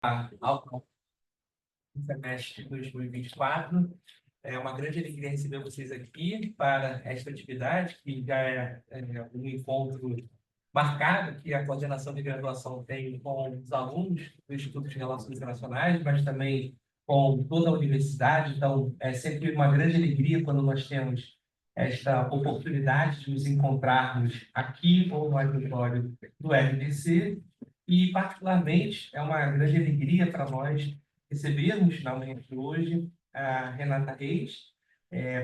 ao semestre de 2024. É uma grande alegria receber vocês aqui para esta atividade, que já é um encontro marcado que a coordenação de graduação tem com os alunos do Instituto de Relações Internacionais, mas também com toda a universidade. Então, é sempre uma grande alegria quando nós temos esta oportunidade de nos encontrarmos aqui ou no auditório do RDC. E, particularmente, é uma grande alegria para nós recebermos na manhã de hoje a Renata Reis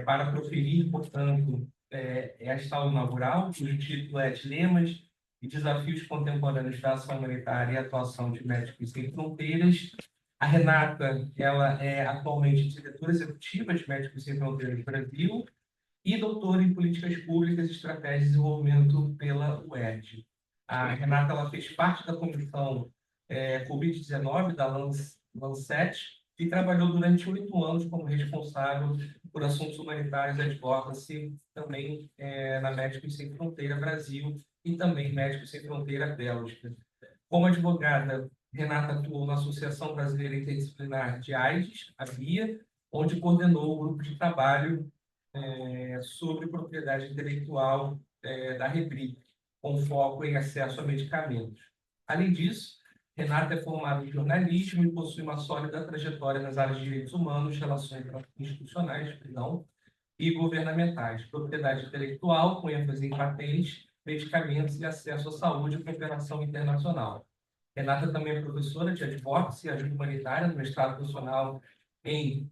para proferir, portanto, esta aula inaugural, cujo título é Dilemas e Desafios Contemporâneos da Ação Humanitária e Atuação de Médicos Sem Fronteiras. A Renata, ela é atualmente diretora executiva de Médicos Sem Fronteiras do Brasil e doutora em Políticas Públicas e Estratégia de Desenvolvimento pela UERJ. A Renata, ela fez parte da comissão Covid-19 da Lancet e trabalhou durante 8 anos como responsável por assuntos humanitários e advocacy, também na Médicos Sem Fronteira Brasil e também Médicos Sem Fronteira Bélgica. Como advogada, Renata atuou na Associação Brasileira Interdisciplinar de AIDS, a BIA, onde coordenou o grupo de trabalho sobre propriedade intelectual da REBRIC, com foco em acesso a medicamentos. Além disso, Renata é formada em jornalismo e possui uma sólida trajetória nas áreas de direitos humanos, relações institucionais, e governamentais, propriedade intelectual, com ênfase em patentes, medicamentos e acesso à saúde e cooperação internacional. Renata também é professora de advocacy e ajuda humanitária no mestrado profissional em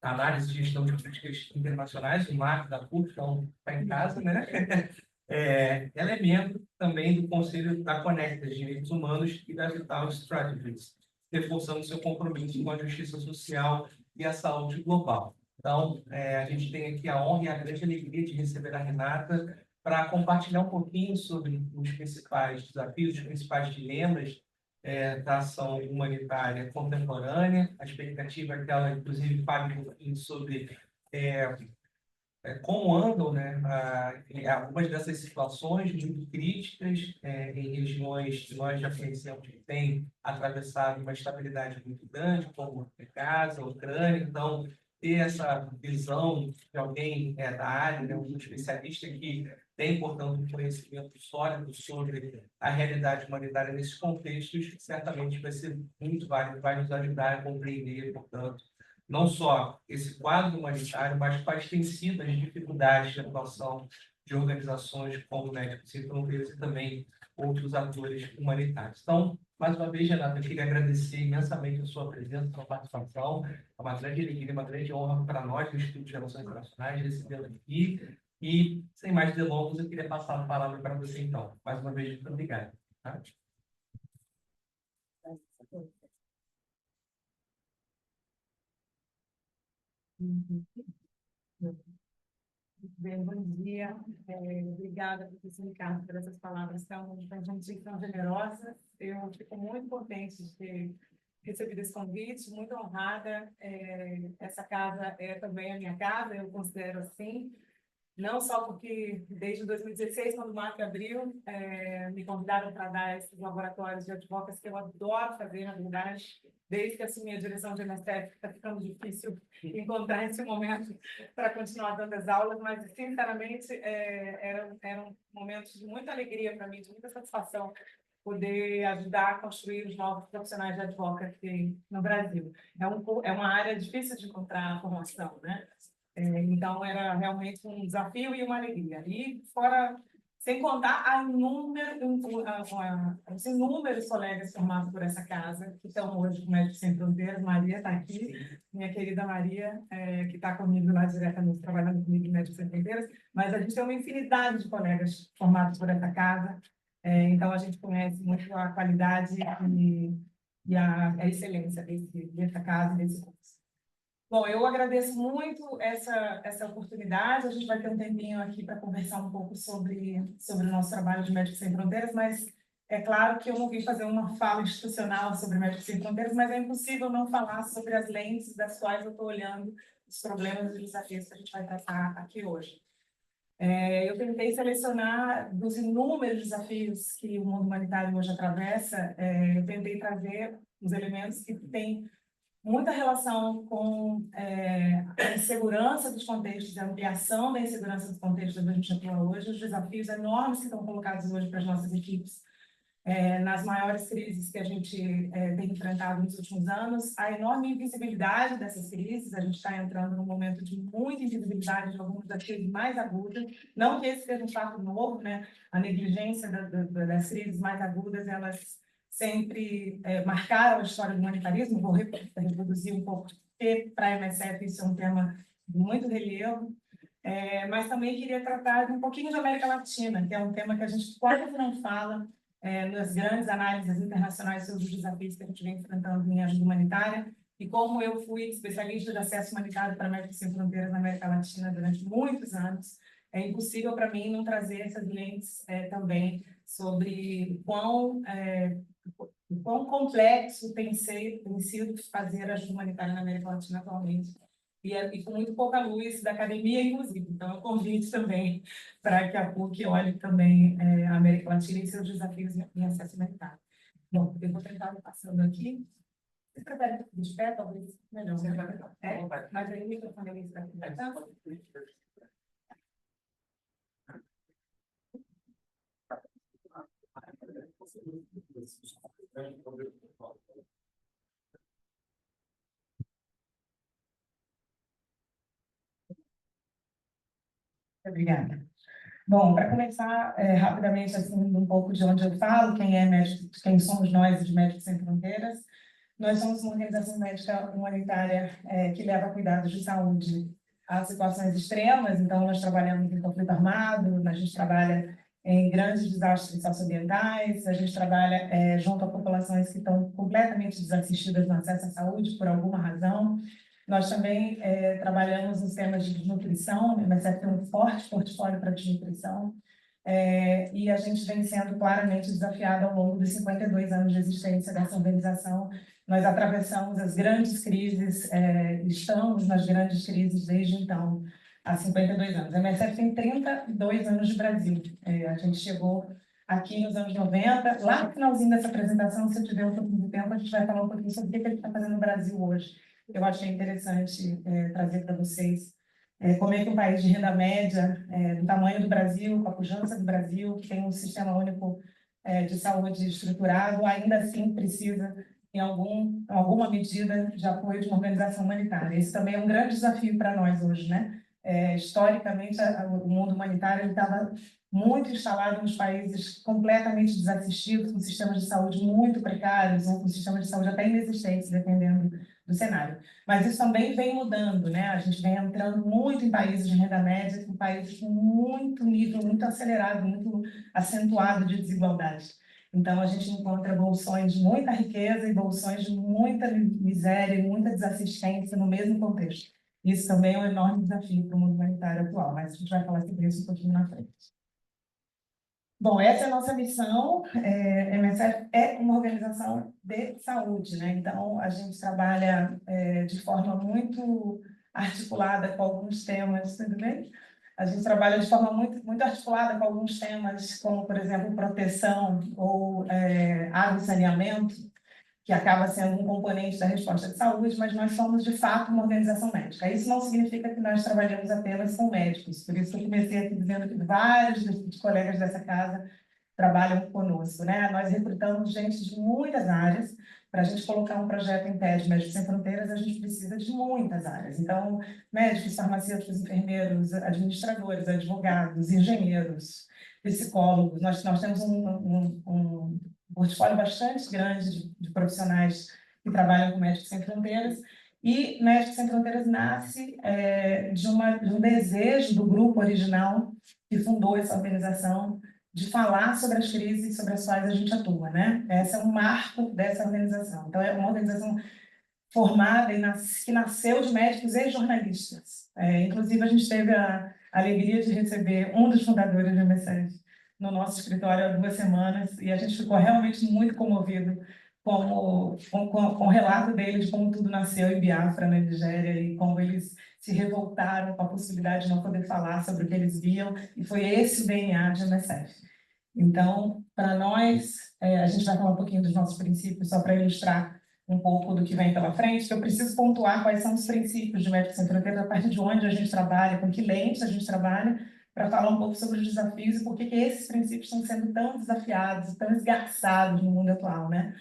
análise de gestão de políticas internacionais, o MAC da PUC, então está em casa, né? Ela é membro também do Conselho da Conectas Direitos Humanos e da Vital Strategies, reforçando seu compromisso com a justiça social e a saúde global. Então, a gente tem aqui a honra e a grande alegria de receber a Renata para compartilhar um pouquinho sobre os principais desafios, os principais dilemas da ação humanitária contemporânea. A expectativa é que ela, inclusive, fale um pouquinho sobre como andam, né, algumas dessas situações muito críticas em regiões que nós já conhecemos que têm atravessado uma estabilidade muito grande, como a Gaza, a Ucrânia. Então, ter essa visão de alguém da área, né, um especialista que tem, portanto, um conhecimento sólido sobre a realidade humanitária nesses contextos, certamente vai ser muito válido, vai nos ajudar a compreender, portanto, não só esse quadro humanitário, mas quais têm sido as dificuldades de atuação de organizações como Médicos Sem Fronteiras e também outros atores humanitários. Então, mais uma vez, Renata, eu queria agradecer imensamente a sua presença, a sua participação. É uma grande alegria, uma grande honra para nós do Instituto de Relações Internacionais recebê-la aqui. E, sem mais delongas, eu queria passar a palavra para você, então. Mais uma vez, muito obrigado. Tá? Bem, bom dia. Obrigada, professor Ricardo, por essas palavras tão generosas. Eu fico muito contente de ter recebido esse convite, muito honrada. Essa casa é também a minha casa, eu considero assim. Não só porque, desde 2016, quando o MAC abriu, me convidaram para dar esses laboratórios de advocacy, que eu adoro fazer, na verdade, desde que assumi a direção de MSF, está ficando difícil encontrar esse momento para continuar dando as aulas, mas, sinceramente, eram momentos de muita alegria para mim, de muita satisfação, poder ajudar a construir os novos profissionais de advocacy no Brasil. É uma área difícil de encontrar formação, né? Então, era realmente um desafio e uma alegria. E fora, sem contar os inúmeros colegas formados por essa casa, que estão hoje com Médicos Sem Fronteiras. Maria está aqui, minha querida Maria, que está comigo lá diretamente, trabalhando comigo em Médicos Sem Fronteiras, mas a gente tem uma infinidade de colegas formados por essa casa, então a gente conhece muito a qualidade e a excelência dessa casa e desse curso. Bom, eu agradeço muito essa oportunidade. A gente vai ter um tempinho aqui para conversar um pouco sobre o nosso trabalho de Médicos Sem Fronteiras, mas é claro que eu não vim fazer uma fala institucional sobre Médicos Sem Fronteiras, mas é impossível não falar sobre as lentes das quais eu estou olhando os problemas e desafios que a gente vai tratar aqui hoje. Eu tentei selecionar dos inúmeros desafios que o mundo humanitário hoje atravessa, eu tentei trazer os elementos que têm muita relação com a insegurança dos contextos, a ampliação da insegurança dos contextos que a gente atua hoje, os desafios enormes que estão colocados hoje para as nossas equipes, nas maiores crises que a gente tem enfrentado nos últimos anos, a enorme invisibilidade dessas crises. A gente está entrando num momento de muita invisibilidade de algumas das crises mais agudas, não que esse seja um fato novo, né? A negligência das crises mais agudas, elas sempre marcaram a história do humanitarismo. Vou reproduzir um pouco, porque para a MSF isso é um tema de muito relevo. Mas também queria tratar de um pouquinho de América Latina, que é um tema que a gente quase não fala nas grandes análises internacionais sobre os desafios que a gente vem enfrentando em ajuda humanitária. E como eu fui especialista de acesso humanitário para Médicos Sem Fronteiras na América Latina durante muitos anos, é impossível para mim não trazer essas lentes também sobre o quão complexo tem sido fazer ajuda humanitária na América Latina atualmente. E com muito pouca luz da academia, inclusive. Então, eu convido também para que a PUC olhe também a América Latina e seus desafios em acesso humanitário. Bom, eu vou tentar ir passando aqui. Vocês preferem de pé, talvez melhor. Mas aí o microfone está aqui. Obrigada. Bom, para começar rapidamente assim um pouco de onde eu falo, quem somos nós de Médicos Sem Fronteiras. Nós somos uma organização médica humanitária que leva cuidados de saúde a situações extremas. Então, nós trabalhamos em conflito armado, a gente trabalha em grandes desastres socioambientais, a gente trabalha junto a populações que estão completamente desassistidas no acesso à saúde por alguma razão. Nós também trabalhamos nos temas de desnutrição, mas tem um forte portfólio para desnutrição, e a gente vem sendo claramente desafiado ao longo dos 52 anos de existência dessa organização. Nós atravessamos as grandes crises, estamos nas grandes crises desde então, há 52 anos. A MSF tem 32 anos de Brasil. A gente chegou aqui nos anos 90, lá no finalzinho dessa apresentação, se eu tiver um pouquinho de tempo, a gente vai falar um pouquinho sobre o que a gente está fazendo no Brasil hoje. Eu achei interessante trazer para vocês como é que um país de renda média, do tamanho do Brasil, com a pujança do Brasil, que tem um sistema único de saúde estruturado, ainda assim precisa, em alguma medida, de apoio de uma organização humanitária. Isso também é um grande desafio para nós hoje, né? Historicamente, o mundo humanitário estava muito instalado nos países completamente desassistidos, com sistemas de saúde muito precários, ou com sistemas de saúde até inexistentes, dependendo do cenário. Mas isso também vem mudando, né? A gente vem entrando muito em países de renda média, com países com muito nível, muito acelerado, muito acentuado de desigualdade. Então, a gente encontra bolsões de muita riqueza e bolsões de muita miséria e muita desassistência no mesmo contexto. Isso também é um enorme desafio para o mundo humanitário atual, mas a gente vai falar sobre isso um pouquinho na frente. Bom, essa é a nossa missão. A MSF é uma organização de saúde, né? Então, a gente trabalha de forma muito articulada com alguns temas, tudo bem? A gente trabalha de forma muito articulada com alguns temas, como, por exemplo, proteção ou água e saneamento, que acaba sendo um componente da resposta de saúde, mas nós somos, de fato, uma organização médica. Isso não significa que nós trabalhamos apenas com médicos, por isso que eu comecei aqui dizendo que vários dos colegas dessa casa trabalham conosco, né? Nós recrutamos gente de muitas áreas. Para a gente colocar um projeto em pé de Médicos Sem Fronteiras, a gente precisa de muitas áreas. Então, médicos, farmacêuticos, enfermeiros, administradores, advogados, engenheiros, psicólogos. Nós temos um portfólio bastante grande de profissionais que trabalham com Médicos Sem Fronteiras, e Médicos Sem Fronteiras nasce de um desejo do grupo original que fundou essa organização de falar sobre as crises sobre as quais a gente atua, né? Esse é um marco dessa organização. Então, é uma organização formada que nasceu de médicos e jornalistas. Inclusive, a gente teve a alegria de receber um dos fundadores do MSF no nosso escritório há 2 semanas, e a gente ficou realmente muito comovido com o relato dele de como tudo nasceu em Biafra, na Nigéria, e como eles se revoltaram com a possibilidade de não poder falar sobre o que eles viam, e foi esse o DNA de MSF. Então, para nós, a gente vai falar um pouquinho dos nossos princípios, só para ilustrar um pouco do que vem pela frente, eu preciso pontuar quais são os princípios de Médicos Sem Fronteiras, a partir de onde a gente trabalha, com que lentes a gente trabalha, para falar um pouco sobre os desafios e por que esses princípios estão sendo tão desafiados, tão esgarçados no mundo atual, né?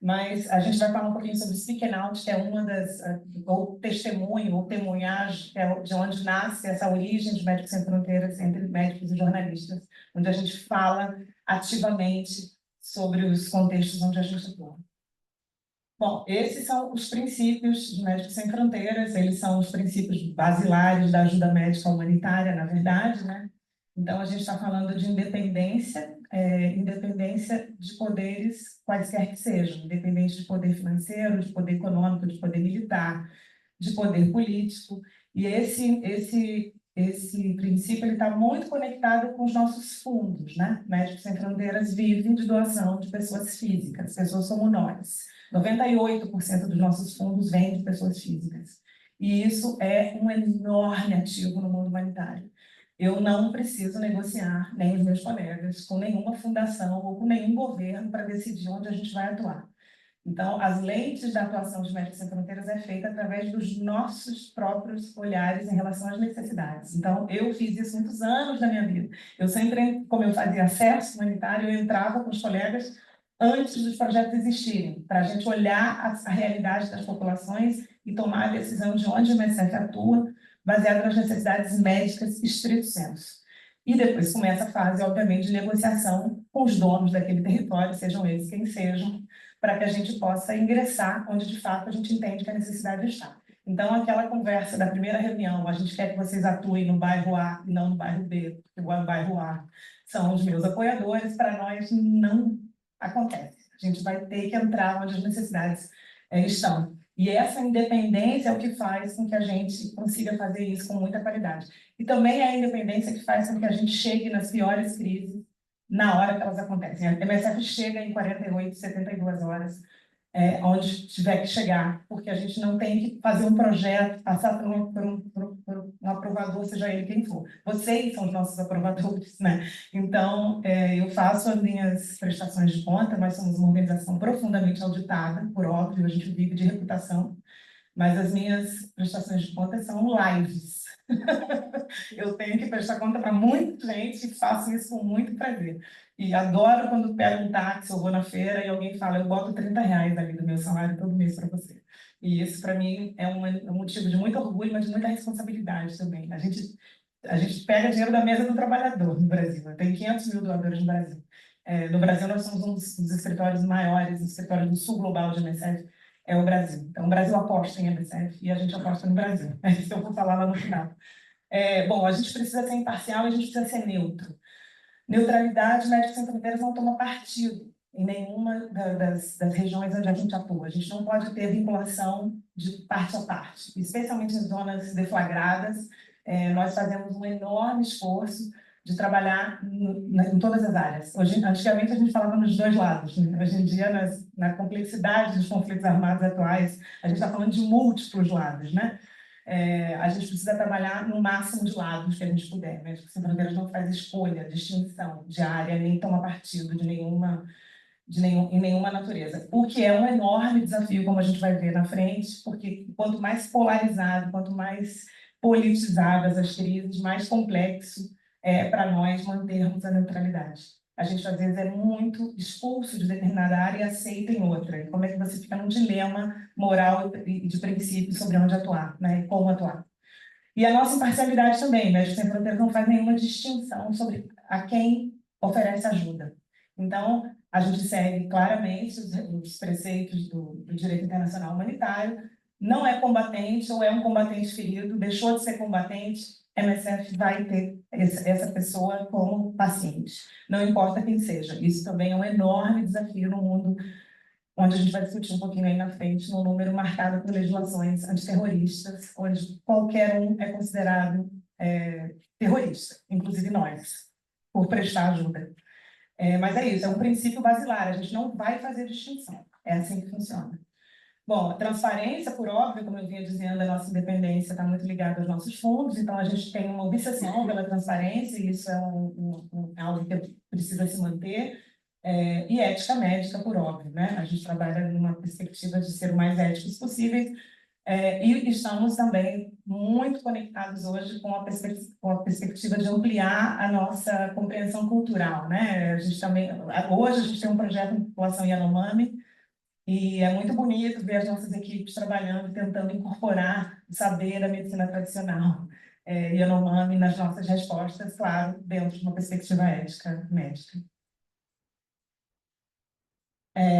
Mas a gente vai falar um pouquinho sobre o Speak Out, que é uma das, ou testemunho, ou temoiagem, que é de onde nasce essa origem de Médicos Sem Fronteiras entre médicos e jornalistas, onde a gente fala ativamente sobre os contextos onde a gente atua. Bom, esses são os princípios de Médicos Sem Fronteiras, eles são os princípios basilares da ajuda médica humanitária, na verdade, né? Então, a gente está falando de independência, independência de poderes quaisquer que sejam, independente de poder financeiro, de poder econômico, de poder militar, de poder político. E esse princípio está muito conectado com os nossos fundos, né? Médicos Sem Fronteiras vivem de doação de pessoas físicas, pessoas como nós. 98% dos nossos fundos vêm de pessoas físicas. E isso é um enorme ativo no mundo humanitário. Eu não preciso negociar, nem os meus colegas, com nenhuma fundação ou com nenhum governo para decidir onde a gente vai atuar. Então, as lentes da atuação de Médicos Sem Fronteiras é feita através dos nossos próprios olhares em relação às necessidades. Então, eu fiz isso muitos anos da minha vida. Eu sempre, como eu fazia acesso humanitário, eu entrava com os colegas antes dos projetos existirem, para a gente olhar a realidade das populações e tomar a decisão de onde o MSF atua, baseado nas necessidades médicas estrito sensu. E depois começa a fase, obviamente, de negociação com os donos daquele território, sejam eles quem sejam, para que a gente possa ingressar onde, de fato, a gente entende que a necessidade está. Então, aquela conversa da primeira reunião, a gente quer que vocês atuem no bairro A e não no bairro B, porque o bairro A são os meus apoiadores, para nós não acontece. A gente vai ter que entrar onde as necessidades estão. E essa independência é o que faz com que a gente consiga fazer isso com muita qualidade. E também é a independência que faz com que a gente chegue nas piores crises na hora que elas acontecem. A MSF chega em 48, 72 horas, onde tiver que chegar, porque a gente não tem que fazer um projeto, passar por um aprovador, seja ele quem for. Vocês são os nossos aprovadores, né? Então, eu faço as minhas prestações de conta, nós somos uma organização profundamente auditada, por óbvio, a gente vive de reputação, mas as minhas prestações de contas são lives. Eu tenho que prestar conta para muita gente e faço isso com muito prazer. E adoro quando pego um táxi ou vou na feira e alguém fala, eu boto R$ 30 ali do meu salário todo mês para você. E isso, para mim, é um motivo de muito orgulho, mas de muita responsabilidade também. A gente pega dinheiro da mesa do trabalhador no Brasil. Tem 500 mil doadores no Brasil. No Brasil, nós somos um dos escritórios maiores, o escritório do sul global de MSF é o Brasil. Então, o Brasil aposta em MSF e a gente aposta no Brasil. É isso que eu vou falar lá no final. Bom, a gente precisa ser imparcial e a gente precisa ser neutro. Neutralidade, Médicos Sem Fronteiras não toma partido em nenhuma das regiões onde a gente atua. A gente não pode ter vinculação de parte a parte, especialmente em zonas deflagradas. Nós fazemos um enorme esforço de trabalhar em todas as áreas. Antigamente, a gente falava nos dois lados. Né? Hoje em dia, na complexidade dos conflitos armados atuais, a gente está falando de múltiplos lados, né? A gente precisa trabalhar no máximo de lados que a gente puder. Médicos Sem Fronteiras não faz escolha, distinção de área, nem toma partido em nenhuma natureza. O que é um enorme desafio, como a gente vai ver na frente, porque quanto mais polarizado, quanto mais politizadas as crises, mais complexo é para nós mantermos a neutralidade. A gente, às vezes, é muito expulso de determinada área e aceita em outra. E como é que você fica num dilema moral e de princípio sobre onde atuar, né? E como atuar. E a nossa imparcialidade também. Médicos Sem Fronteiras não faz nenhuma distinção sobre a quem oferece ajuda. Então, a gente segue claramente os preceitos do direito internacional humanitário. Não é combatente ou é um combatente ferido, deixou de ser combatente, MSF vai ter essa pessoa como paciente, não importa quem seja. Isso também é um enorme desafio no mundo, onde a gente vai discutir um pouquinho aí na frente, num número marcado por legislações antiterroristas, onde qualquer um é considerado terrorista, inclusive nós, por prestar ajuda. Mas é isso, é um princípio basilar, a gente não vai fazer distinção, é assim que funciona. Bom, a transparência, por óbvio, como eu vinha dizendo, a nossa independência está muito ligada aos nossos fundos, então a gente tem uma obsessão pela transparência, e isso é algo que precisa se manter. e ética médica, por óbvio, né? A gente trabalha numa perspectiva de ser o mais éticos possíveis, e estamos também muito conectados hoje com a perspectiva de ampliar a nossa compreensão cultural, né? A gente também, hoje a gente tem um projeto em população Yanomami, e é muito bonito ver as nossas equipes trabalhando, tentando incorporar o saber da medicina tradicional, Yanomami nas nossas respostas, claro, dentro de uma perspectiva ética médica.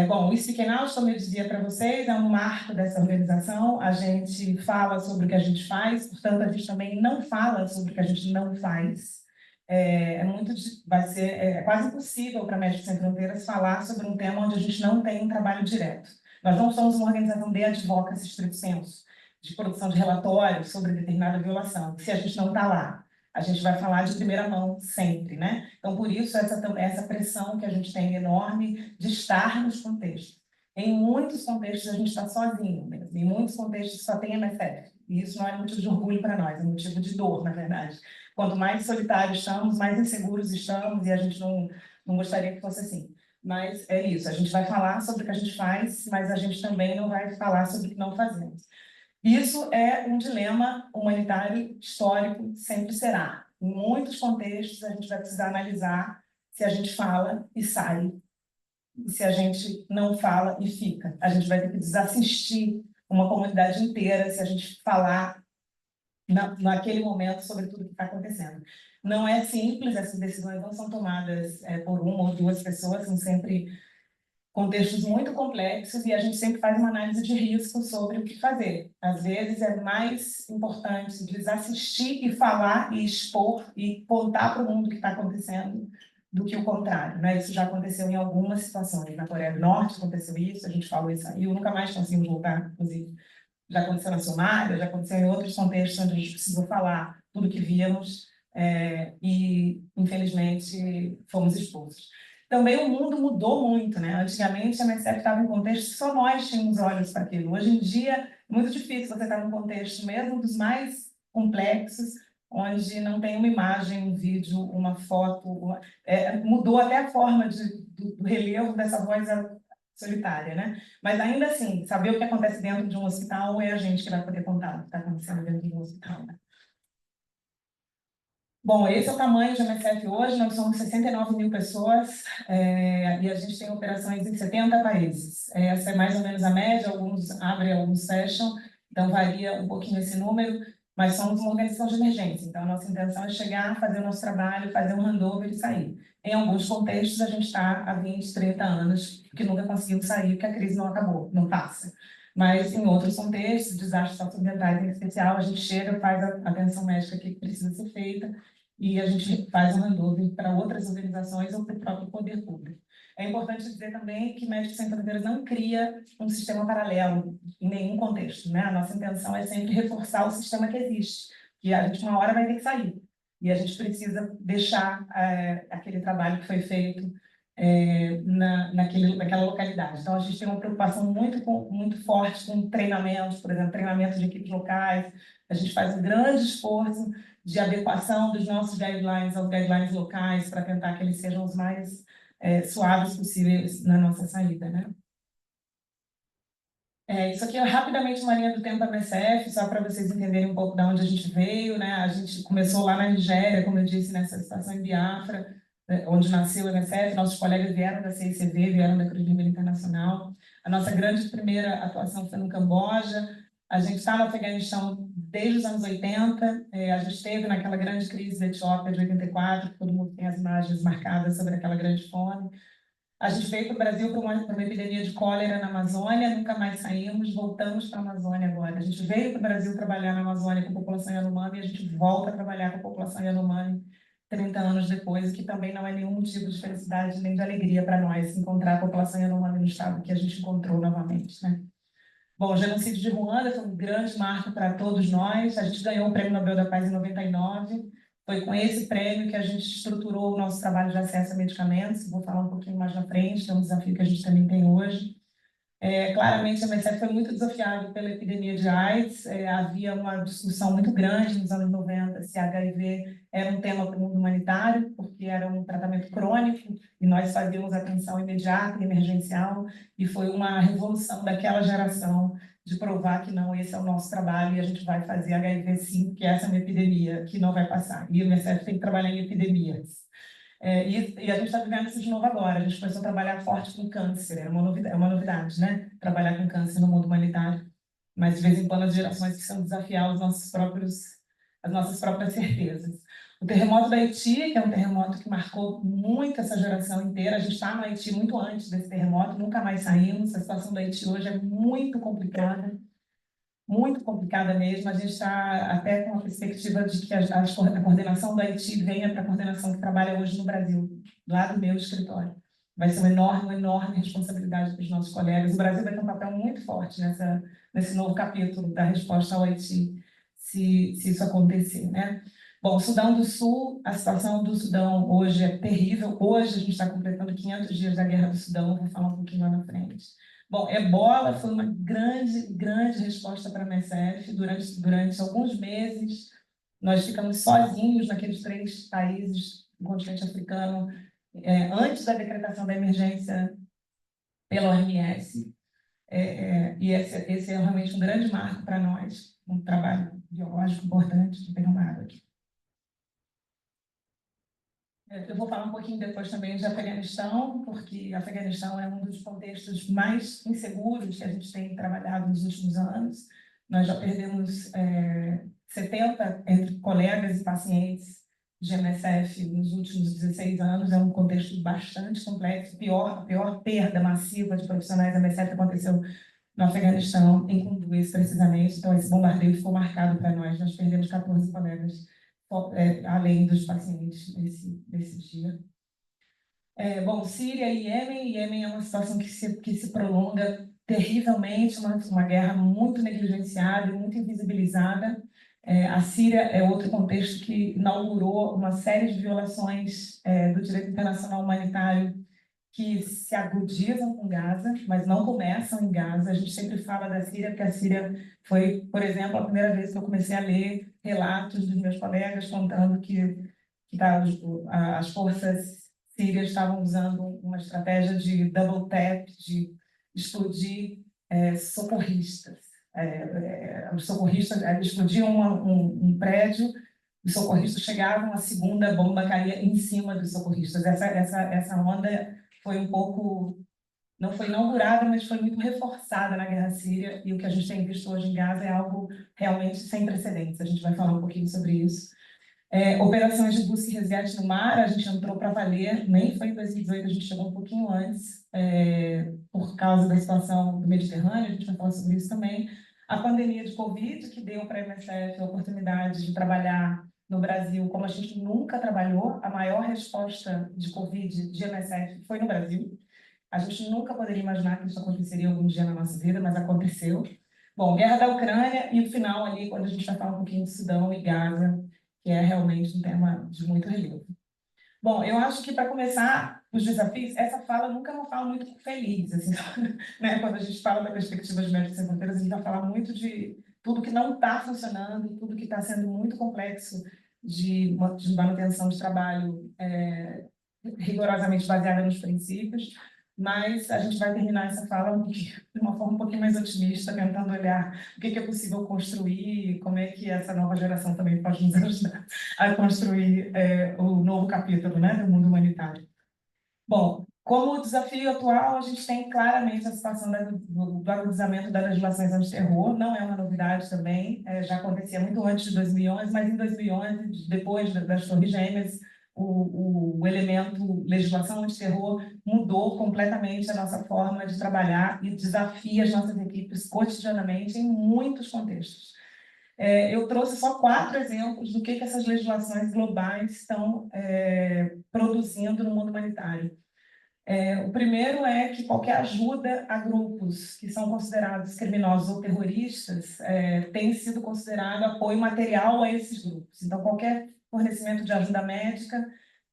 Bom, o Speak Out, como eu dizia para vocês, é um marco dessa organização. A gente fala sobre o que a gente faz, portanto, a gente também não fala sobre o que a gente não faz. É quase impossível para Médicos Sem Fronteiras falar sobre um tema onde a gente não tem um trabalho direto. Nós não somos uma organização de advocacy estricto sensu, de produção de relatórios sobre determinada violação. Se a gente não está lá, a gente vai falar de primeira mão sempre, né? Então, por isso, essa pressão que a gente tem enorme de estar nos contextos. Em muitos contextos, a gente está sozinho mesmo. Em muitos contextos, só tem MSF. E isso não é motivo de orgulho para nós, é motivo de dor, na verdade. Quanto mais solitários estamos, mais inseguros estamos, e a gente não gostaria que fosse assim. Mas é isso, a gente vai falar sobre o que a gente faz, mas a gente também não vai falar sobre o que não fazemos. Isso é um dilema humanitário histórico, sempre será. Em muitos contextos, a gente vai precisar analisar se a gente fala e sai, e se a gente não fala e fica. A gente vai ter que desassistir uma comunidade inteira se a gente falar naquele momento sobre tudo que está acontecendo. Não é simples, essas decisões não são tomadas por uma ou duas pessoas, são sempre contextos muito complexos e a gente sempre faz uma análise de risco sobre o que fazer. Às vezes é mais importante desassistir e falar e expor e contar para o mundo o que está acontecendo do que o contrário, né? Isso já aconteceu em algumas situações. Na Coreia do Norte aconteceu isso, a gente falou isso aí, eu nunca mais conseguimos voltar, inclusive. Já aconteceu na Somália, já aconteceu em outros contextos onde a gente precisou falar tudo o que víamos e, infelizmente, fomos expulsos. Também o mundo mudou muito, né? Antigamente a MSF estava em contexto que só nós tínhamos olhos para aquilo. Hoje em dia é muito difícil você estar num contexto mesmo dos mais complexos, onde não tem uma imagem, um vídeo, uma foto. Mudou até a forma do relevo dessa voz solitária, né? Mas ainda assim, saber o que acontece dentro de um hospital é a gente que vai poder contar o que está acontecendo dentro de um hospital, né? Bom, esse é o tamanho de MSF hoje, nós somos 69 mil pessoas e a gente tem operações em 70 países. Essa é mais ou menos a média, alguns abrem, alguns fecham, então varia um pouquinho esse número, mas somos uma organização de emergência, então a nossa intenção é chegar, fazer o nosso trabalho, fazer um handover e sair. Em alguns contextos, a gente está há 20, 30 anos, que nunca conseguimos sair, porque a crise não acabou, não passa. Mas em outros contextos, desastres socioambientais em especial, a gente chega, faz a atenção médica que precisa ser feita, e a gente faz um handover para outras organizações ou para o próprio poder público. É importante dizer também que Médicos Sem Fronteiras não cria um sistema paralelo em nenhum contexto, né? A nossa intenção é sempre reforçar o sistema que existe, que a gente uma hora vai ter que sair, e a gente precisa deixar aquele trabalho que foi feito naquela localidade. Então, a gente tem uma preocupação muito forte com treinamentos, por exemplo, treinamento de equipes locais. A gente faz um grande esforço de adequação dos nossos guidelines aos guidelines locais para tentar que eles sejam os mais suaves possíveis na nossa saída, né? Isso aqui é rapidamente uma linha do tempo da MSF, só para vocês entenderem um pouco de onde a gente veio, né? A gente começou lá na Nigéria, como eu disse, nessa situação em Biafra, onde nasceu o MSF. Nossos colegas vieram da CICV, vieram da Cruz Vermelha Internacional. A nossa grande primeira atuação foi no Camboja. A gente está no Afeganistão desde os anos 80. A gente esteve naquela grande crise da Etiópia de 84, que todo mundo tem as imagens marcadas sobre aquela grande fome. A gente veio para o Brasil para uma epidemia de cólera na Amazônia, nunca mais saímos, voltamos para a Amazônia agora. A gente veio para o Brasil trabalhar na Amazônia com a população Yanomami e a gente volta a trabalhar com a população Yanomami 30 anos depois, o que também não é nenhum motivo de felicidade nem de alegria para nós encontrar a população Yanomami no estado que a gente encontrou novamente, né? Bom, o genocídio de Ruanda foi um grande marco para todos nós. A gente ganhou o Prêmio Nobel da Paz em 99. Foi com esse prêmio que a gente estruturou o nosso trabalho de acesso a medicamentos. Vou falar um pouquinho mais na frente, é um desafio que a gente também tem hoje. Claramente, a MSF foi muito desafiada pela epidemia de AIDS. Havia uma discussão muito grande nos anos 90 se HIV era um tema para o mundo humanitário, porque era um tratamento crônico e nós fazíamos atenção imediata e emergencial. E foi uma revolução daquela geração de provar que não, esse é o nosso trabalho e a gente vai fazer HIV sim, porque essa é uma epidemia que não vai passar. E o MSF tem que trabalhar em epidemias. E a gente está vivendo isso de novo agora. A gente começou a trabalhar forte com câncer, é uma novidade, né? Trabalhar com câncer no mundo humanitário. Mas, de vez em quando, as gerações precisam desafiar as nossas próprias certezas. O terremoto da Haiti, que é um terremoto que marcou muito essa geração inteira, a gente está no Haiti muito antes desse terremoto, nunca mais saímos. A situação do Haiti hoje é muito complicada mesmo. A gente está até com a perspectiva de que a coordenação do Haiti venha para a coordenação que trabalha hoje no Brasil, lá do meu escritório. Vai ser uma enorme responsabilidade para os nossos colegas. O Brasil vai ter um papel muito forte nesse novo capítulo da resposta ao Haiti, se isso acontecer, né? Bom, o Sudão do Sul, a situação do Sudão hoje é terrível. Hoje a gente está completando 500 dias da Guerra do Sudão, vou falar um pouquinho lá na frente. Bom, ebola foi uma grande resposta para a MSF. Durante alguns meses, nós ficamos sozinhos naqueles 3 países do continente africano, antes da decretação da emergência pela OMS. E esse é realmente um grande marco para nós, um trabalho biológico importante. Vou pegar uma água aqui. Eu vou falar um pouquinho depois também de Afeganistão, porque Afeganistão é um dos contextos mais inseguros que a gente tem trabalhado nos últimos anos. Nós já perdemos 70 entre colegas e pacientes de MSF nos últimos 16 anos. É um contexto bastante complexo. A pior perda massiva de profissionais da MSF aconteceu no Afeganistão, em Kunduz, precisamente. Então, esse bombardeio ficou marcado para nós. Nós perdemos 14 colegas além dos pacientes nesse dia. Bom, Síria e Iêmen. Iêmen é uma situação que se prolonga terrivelmente, uma guerra muito negligenciada e muito invisibilizada. A Síria é outro contexto que inaugurou uma série de violações do direito internacional humanitário que se agudizam com Gaza, mas não começam em Gaza. A gente sempre fala da Síria, porque a Síria foi, por exemplo, a primeira vez que eu comecei a ler relatos dos meus colegas contando que as forças sírias estavam usando uma estratégia de double tap, de explodir socorristas. Os socorristas explodiam um prédio, os socorristas chegavam, a segunda bomba caía em cima dos socorristas. Essa onda foi um pouco, não foi inaugurada, mas foi muito reforçada na Guerra Síria, e o que a gente tem visto hoje em Gaza é algo realmente sem precedentes. A gente vai falar um pouquinho sobre isso. Operações de busca e resgate no mar, a gente entrou para valer, nem foi em 2018, a gente chegou um pouquinho antes, por causa da situação do Mediterrâneo, a gente vai falar sobre isso também. A pandemia de Covid, que deu para a MSF a oportunidade de trabalhar no Brasil como a gente nunca trabalhou. A maior resposta de Covid de MSF foi no Brasil. A gente nunca poderia imaginar que isso aconteceria algum dia na nossa vida, mas aconteceu. Bom, guerra da Ucrânia e o final ali, quando a gente vai falar um pouquinho de Sudão e Gaza, que é realmente um tema de muito relevo. Bom, eu acho que, para começar os desafios, essa fala nunca é uma fala muito feliz, assim, né? Quando a gente fala da perspectiva de Médicos Sem Fronteiras, a gente vai falar muito de tudo que não está funcionando, tudo que está sendo muito complexo de manutenção de trabalho rigorosamente baseada nos princípios, mas a gente vai terminar essa fala de uma forma um pouquinho mais otimista, tentando olhar o que é possível construir, como é que essa nova geração também pode nos ajudar a construir o novo capítulo, né, do mundo humanitário. Bom, como desafio atual, a gente tem claramente a situação do agudizamento das legislações antiterror. Não é uma novidade também, já acontecia muito antes de 2011, mas em 2011, depois das Torres Gêmeas, o elemento legislação antiterror mudou completamente a nossa forma de trabalhar e desafia as nossas equipes cotidianamente em muitos contextos. Eu trouxe só 4 exemplos do que essas legislações globais estão produzindo no mundo humanitário. O primeiro é que qualquer ajuda a grupos que são considerados criminosos ou terroristas tem sido considerado apoio material a esses grupos. Então, qualquer fornecimento de ajuda médica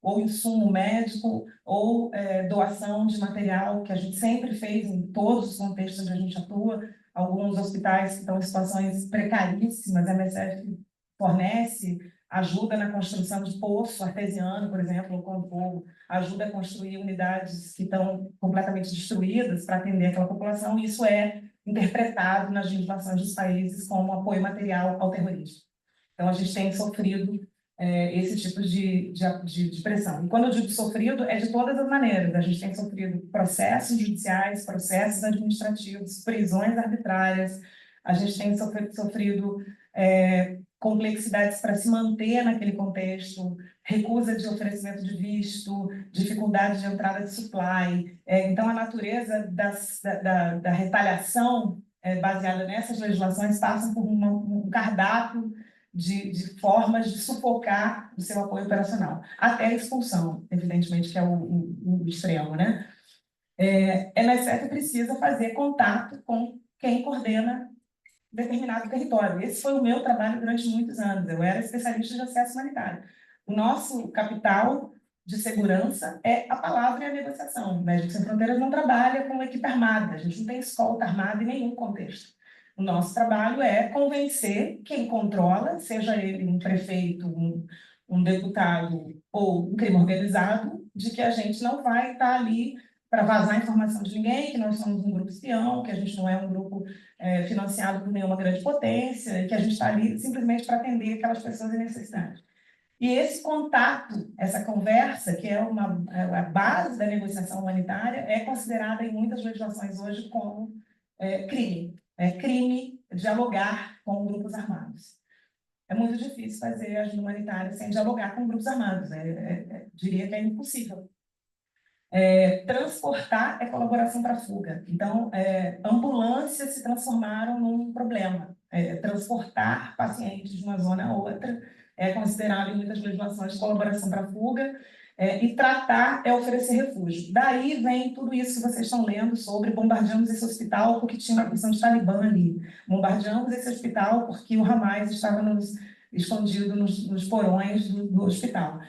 ou insumo médico, ou doação de material, que a gente sempre fez em todos os contextos onde a gente atua. Alguns hospitais que estão em situações precaríssimas, a MSF fornece ajuda na construção de poço artesiano, por exemplo, ou ajuda a construir unidades que estão completamente destruídas para atender aquela população, e isso é interpretado nas legislações dos países como apoio material ao terrorismo. Então, a gente tem sofrido esse tipo de pressão. E quando eu digo sofrido, é de todas as maneiras. A gente tem sofrido processos judiciais, processos administrativos, prisões arbitrárias, a gente tem sofrido complexidades para se manter naquele contexto, recusa de oferecimento de visto, dificuldade de entrada de supply. Então, a natureza da retaliação baseada nessas legislações passa por um cardápio de formas de sufocar o seu apoio operacional, até a expulsão, evidentemente, que é o extremo, né? A MSF precisa fazer contato com quem coordena determinado território. Esse foi o meu trabalho durante muitos anos. Eu era especialista de acesso humanitário. O nosso capital de segurança é a palavra e a negociação. O Médicos Sem Fronteiras não trabalha com equipe armada, a gente não tem escolta armada em nenhum contexto. O nosso trabalho é convencer quem controla, seja ele um prefeito, um deputado ou um crime organizado, de que a gente não vai estar ali para vazar informação de ninguém, que nós somos um grupo espião, que a gente não é um grupo financiado por nenhuma grande potência, e que a gente está ali simplesmente para atender aquelas pessoas em necessidade. E esse contato, essa conversa, que é a base da negociação humanitária, é considerada em muitas legislações hoje como crime. É crime dialogar com grupos armados. É muito difícil fazer ajuda humanitária sem dialogar com grupos armados. Diria que é impossível. Transportar é colaboração para fuga. Então, ambulâncias se transformaram num problema. Transportar pacientes de uma zona a outra é considerado em muitas legislações colaboração para fuga. E tratar é oferecer refúgio. Daí vem tudo isso que vocês estão lendo sobre bombardeamos esse hospital porque tinha uma questão de Talibã ali. Bombardeamos esse hospital porque o Hamas estava escondido nos porões do hospital.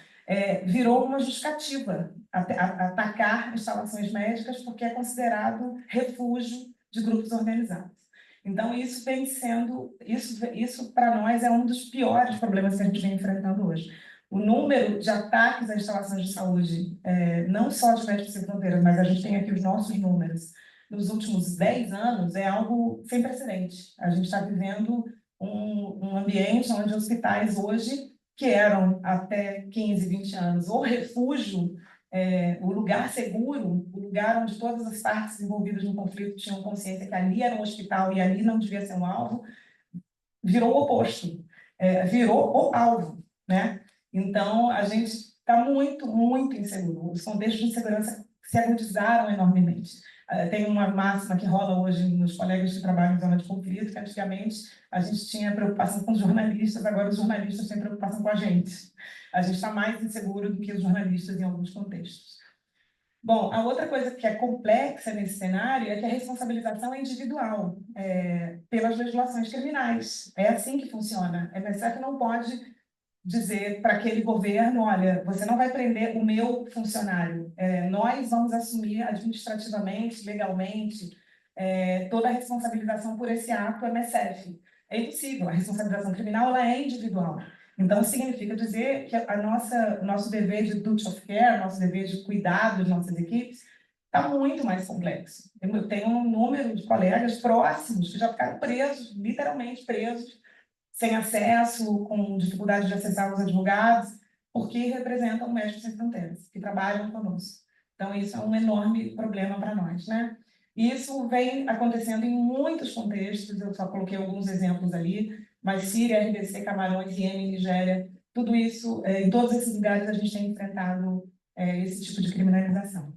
Virou uma justificativa atacar instalações médicas porque é considerado refúgio de grupos organizados. Então, isso vem sendo, isso para nós é um dos piores problemas que a gente vem enfrentando hoje. O número de ataques a instalações de saúde, não só de Médicos Sem Fronteiras, mas a gente tem aqui os nossos números, nos últimos 10 anos, é algo sem precedente. A gente está vivendo um ambiente onde hospitais hoje, que eram até 15, 20 anos, o refúgio, o lugar seguro, o lugar onde todas as partes envolvidas no conflito tinham consciência que ali era um hospital e ali não devia ser um alvo, virou o oposto, virou o alvo, né? Então, a gente está muito, muito inseguro. Os contextos de segurança se agudizaram enormemente. Tem uma máxima que rola hoje nos colegas de trabalho em zona de conflito, que antigamente a gente tinha preocupação com os jornalistas, agora os jornalistas têm preocupação com a gente. A gente está mais inseguro do que os jornalistas em alguns contextos. Bom, a outra coisa que é complexa nesse cenário é que a responsabilização é individual, pelas legislações criminais. É assim que funciona. A MSF não pode dizer para aquele governo, olha, você não vai prender o meu funcionário, nós vamos assumir administrativamente, legalmente, toda a responsabilização por esse ato MSF. É impossível, a responsabilização criminal ela é individual. Então, significa dizer que o nosso dever de duty of care, nosso dever de cuidado de nossas equipes, está muito mais complexo. Eu tenho um número de colegas próximos que já ficaram presos, literalmente presos, sem acesso, com dificuldade de acessar os advogados, porque representam Médicos Sem Fronteiras, que trabalham conosco. Então, isso é um enorme problema para nós, né? E isso vem acontecendo em muitos contextos, eu só coloquei alguns exemplos ali, mas Síria, RDC, Camarões, Iêmen, Nigéria, tudo isso, em todos esses lugares a gente tem enfrentado esse tipo de criminalização.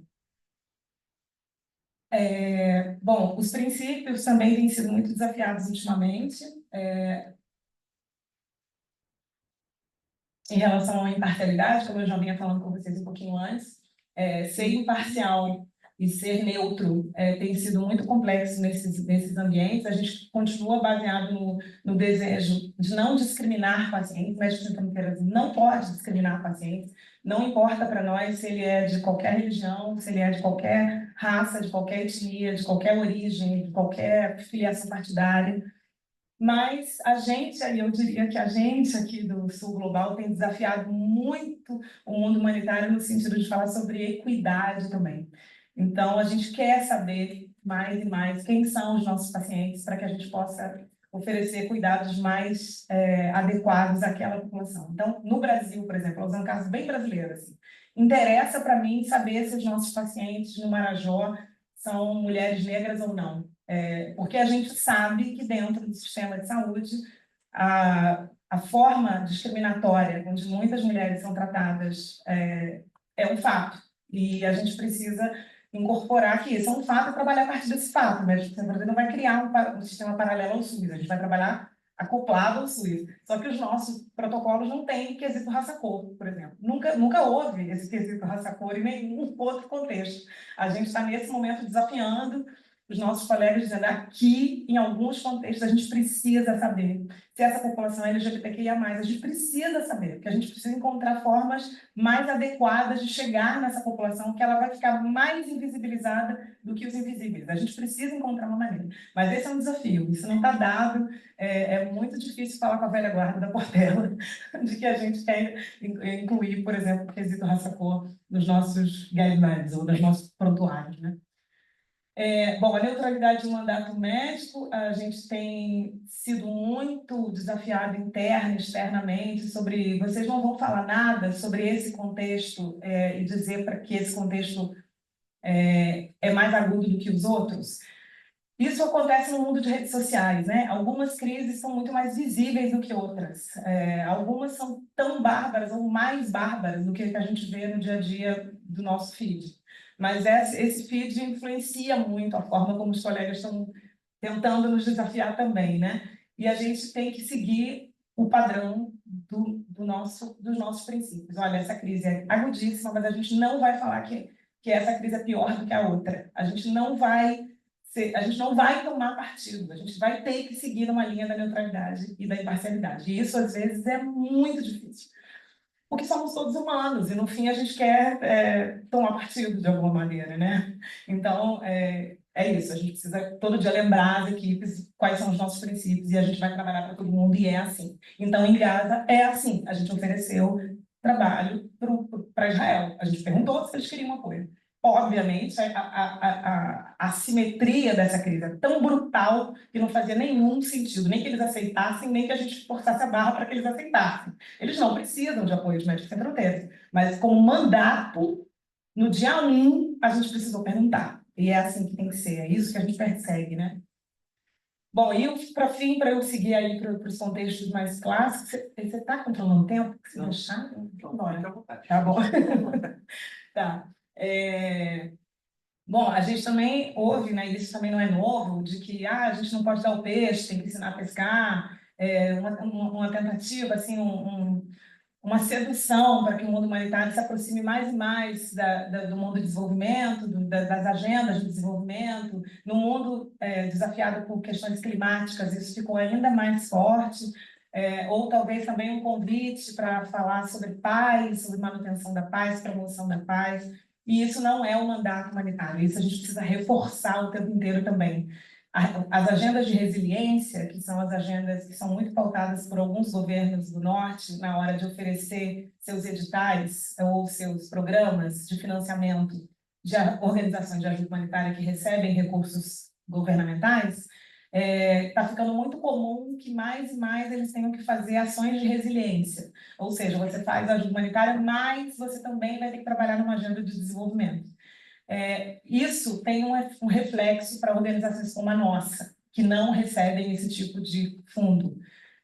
Bom, os princípios também têm sido muito desafiados ultimamente, em relação à imparcialidade, como eu já vinha falando com vocês um pouquinho antes. Ser imparcial e ser neutro tem sido muito complexo nesses ambientes. A gente continua baseado no desejo de não discriminar pacientes. Médicos Sem Fronteiras não pode discriminar pacientes. Não importa para nós se ele é de qualquer religião, se ele é de qualquer raça, de qualquer etnia, de qualquer origem, de qualquer filiação partidária. Mas a gente, aí eu diria que a gente aqui do Sul Global tem desafiado muito o mundo humanitário no sentido de falar sobre equidade também. Então, a gente quer saber mais e mais quem são os nossos pacientes para que a gente possa oferecer cuidados mais adequados àquela população. Então, no Brasil, por exemplo, usando um caso bem brasileiro, assim, interessa para mim saber se os nossos pacientes no Marajó são mulheres negras ou não. Porque a gente sabe que dentro do sistema de saúde, a forma discriminatória onde muitas mulheres são tratadas é um fato. E a gente precisa incorporar que isso é um fato e trabalhar a partir desse fato. Mas você não vai criar um sistema paralelo ao SUS, a gente vai trabalhar acoplado ao SUS. Só que os nossos protocolos não têm quesito raça-cor, por exemplo. Nunca houve esse quesito raça-cor em nenhum outro contexto. A gente está, nesse momento, desafiando os nossos colegas, dizendo aqui, em alguns contextos, a gente precisa saber se essa população é LGBTQIA+, a gente precisa saber, porque a gente precisa encontrar formas mais adequadas de chegar nessa população, que ela vai ficar mais invisibilizada do que os invisíveis. A gente precisa encontrar uma maneira. Mas esse é um desafio, isso não está dado, é muito difícil falar com a velha guarda da Portela, de que a gente quer incluir, por exemplo, o quesito raça-cor nos nossos guidelines, ou nos nossos prontuários, né? Bom, a neutralidade do mandato médico, a gente tem sido muito desafiado interna e externamente sobre... Vocês não vão falar nada sobre esse contexto e dizer para que esse contexto é mais agudo do que os outros? Isso acontece no mundo de redes sociais, né? Algumas crises são muito mais visíveis do que outras. Algumas são tão bárbaras ou mais bárbaras do que a gente vê no dia a dia do nosso feed. Mas esse feed influencia muito a forma como os colegas estão tentando nos desafiar também, né? E a gente tem que seguir o padrão dos nossos princípios. Olha, essa crise é agudíssima, mas a gente não vai falar que essa crise é pior do que a outra. A gente não vai tomar partido, a gente vai ter que seguir uma linha da neutralidade e da imparcialidade. E isso, às vezes, é muito difícil. Porque somos todos humanos, e no fim a gente quer tomar partido de alguma maneira, né? Então, é isso, a gente precisa todo dia lembrar as equipes quais são os nossos princípios, e a gente vai trabalhar para todo mundo, e é assim. Então, em Gaza, é assim, a gente ofereceu trabalho para Israel, a gente perguntou se eles queriam apoio. Obviamente, a assimetria dessa crise é tão brutal que não fazia nenhum sentido, nem que eles aceitassem, nem que a gente forçasse a barra para que eles aceitassem. Eles não precisam de apoio de Médicos Sem Fronteiras, mas como mandato, no dia 1, a gente precisou perguntar. E é assim que tem que ser, é isso que a gente persegue, né? Bom, e para fim, para eu seguir aí para os contextos mais clássicos, você está controlando o tempo? Se deixar, então bora. Tá bom. Tá. Bom, a gente também ouve, né, isso também não é novo, de que a gente não pode dar o peixe, tem que ensinar a pescar, uma tentativa, assim, uma sedução para que o mundo humanitário se aproxime mais e mais do mundo de desenvolvimento, das agendas de desenvolvimento. No mundo desafiado por questões climáticas, isso ficou ainda mais forte. Ou talvez também um convite para falar sobre paz, sobre manutenção da paz, promoção da paz. E isso não é o mandato humanitário, isso a gente precisa reforçar o tempo inteiro também. As agendas de resiliência, que são as agendas que são muito pautadas por alguns governos do Norte na hora de oferecer seus editais ou seus programas de financiamento de organizações de ajuda humanitária que recebem recursos governamentais, está ficando muito comum que mais e mais eles tenham que fazer ações de resiliência. Ou seja, você faz ajuda humanitária, mas você também vai ter que trabalhar numa agenda de desenvolvimento. Isso tem um reflexo para organizações como a nossa, que não recebem esse tipo de fundo.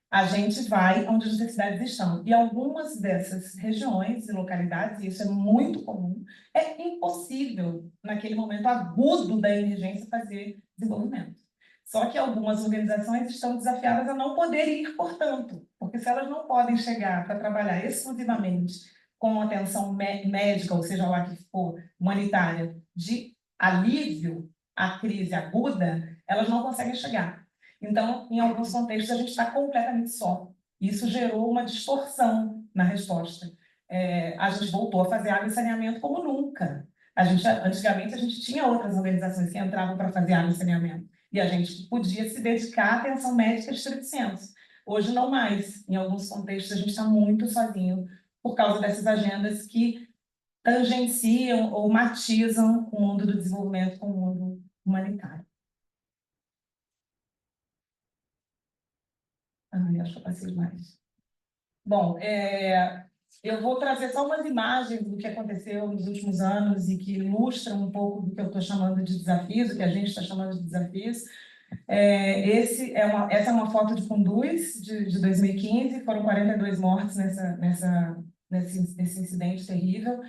A gente vai onde as necessidades estão. E algumas dessas regiões e localidades, e isso é muito comum, é impossível, naquele momento agudo da emergência, fazer desenvolvimento. Só que algumas organizações estão desafiadas a não poder ir, portanto, porque se elas não podem chegar para trabalhar exclusivamente com atenção médica, ou seja lá que for, humanitária, de alívio à crise aguda, elas não conseguem chegar. Então, em alguns contextos, a gente está completamente só. Isso gerou uma distorção na resposta. A gente voltou a fazer água e saneamento como nunca. Antigamente, a gente tinha outras organizações que entravam para fazer água e saneamento. E a gente podia se dedicar à atenção médica estricto sensu. Hoje, não mais. Em alguns contextos, a gente está muito sozinho por causa dessas agendas que tangenciam ou matizam o mundo do desenvolvimento com o mundo humanitário. Acho que eu passei mais. Bom, eu vou trazer só umas imagens do que aconteceu nos últimos anos e que ilustram um pouco do que eu estou chamando de desafios, o que a gente está chamando de desafios. Essa é uma foto de Kunduz, de 2015, foram 42 mortes nesse incidente terrível.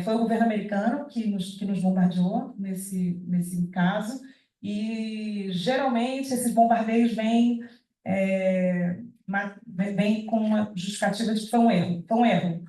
Foi o governo americano que nos bombardeou nesse caso, e geralmente esses bombardeios vêm com uma justificativa de que foi um erro. Foi um erro.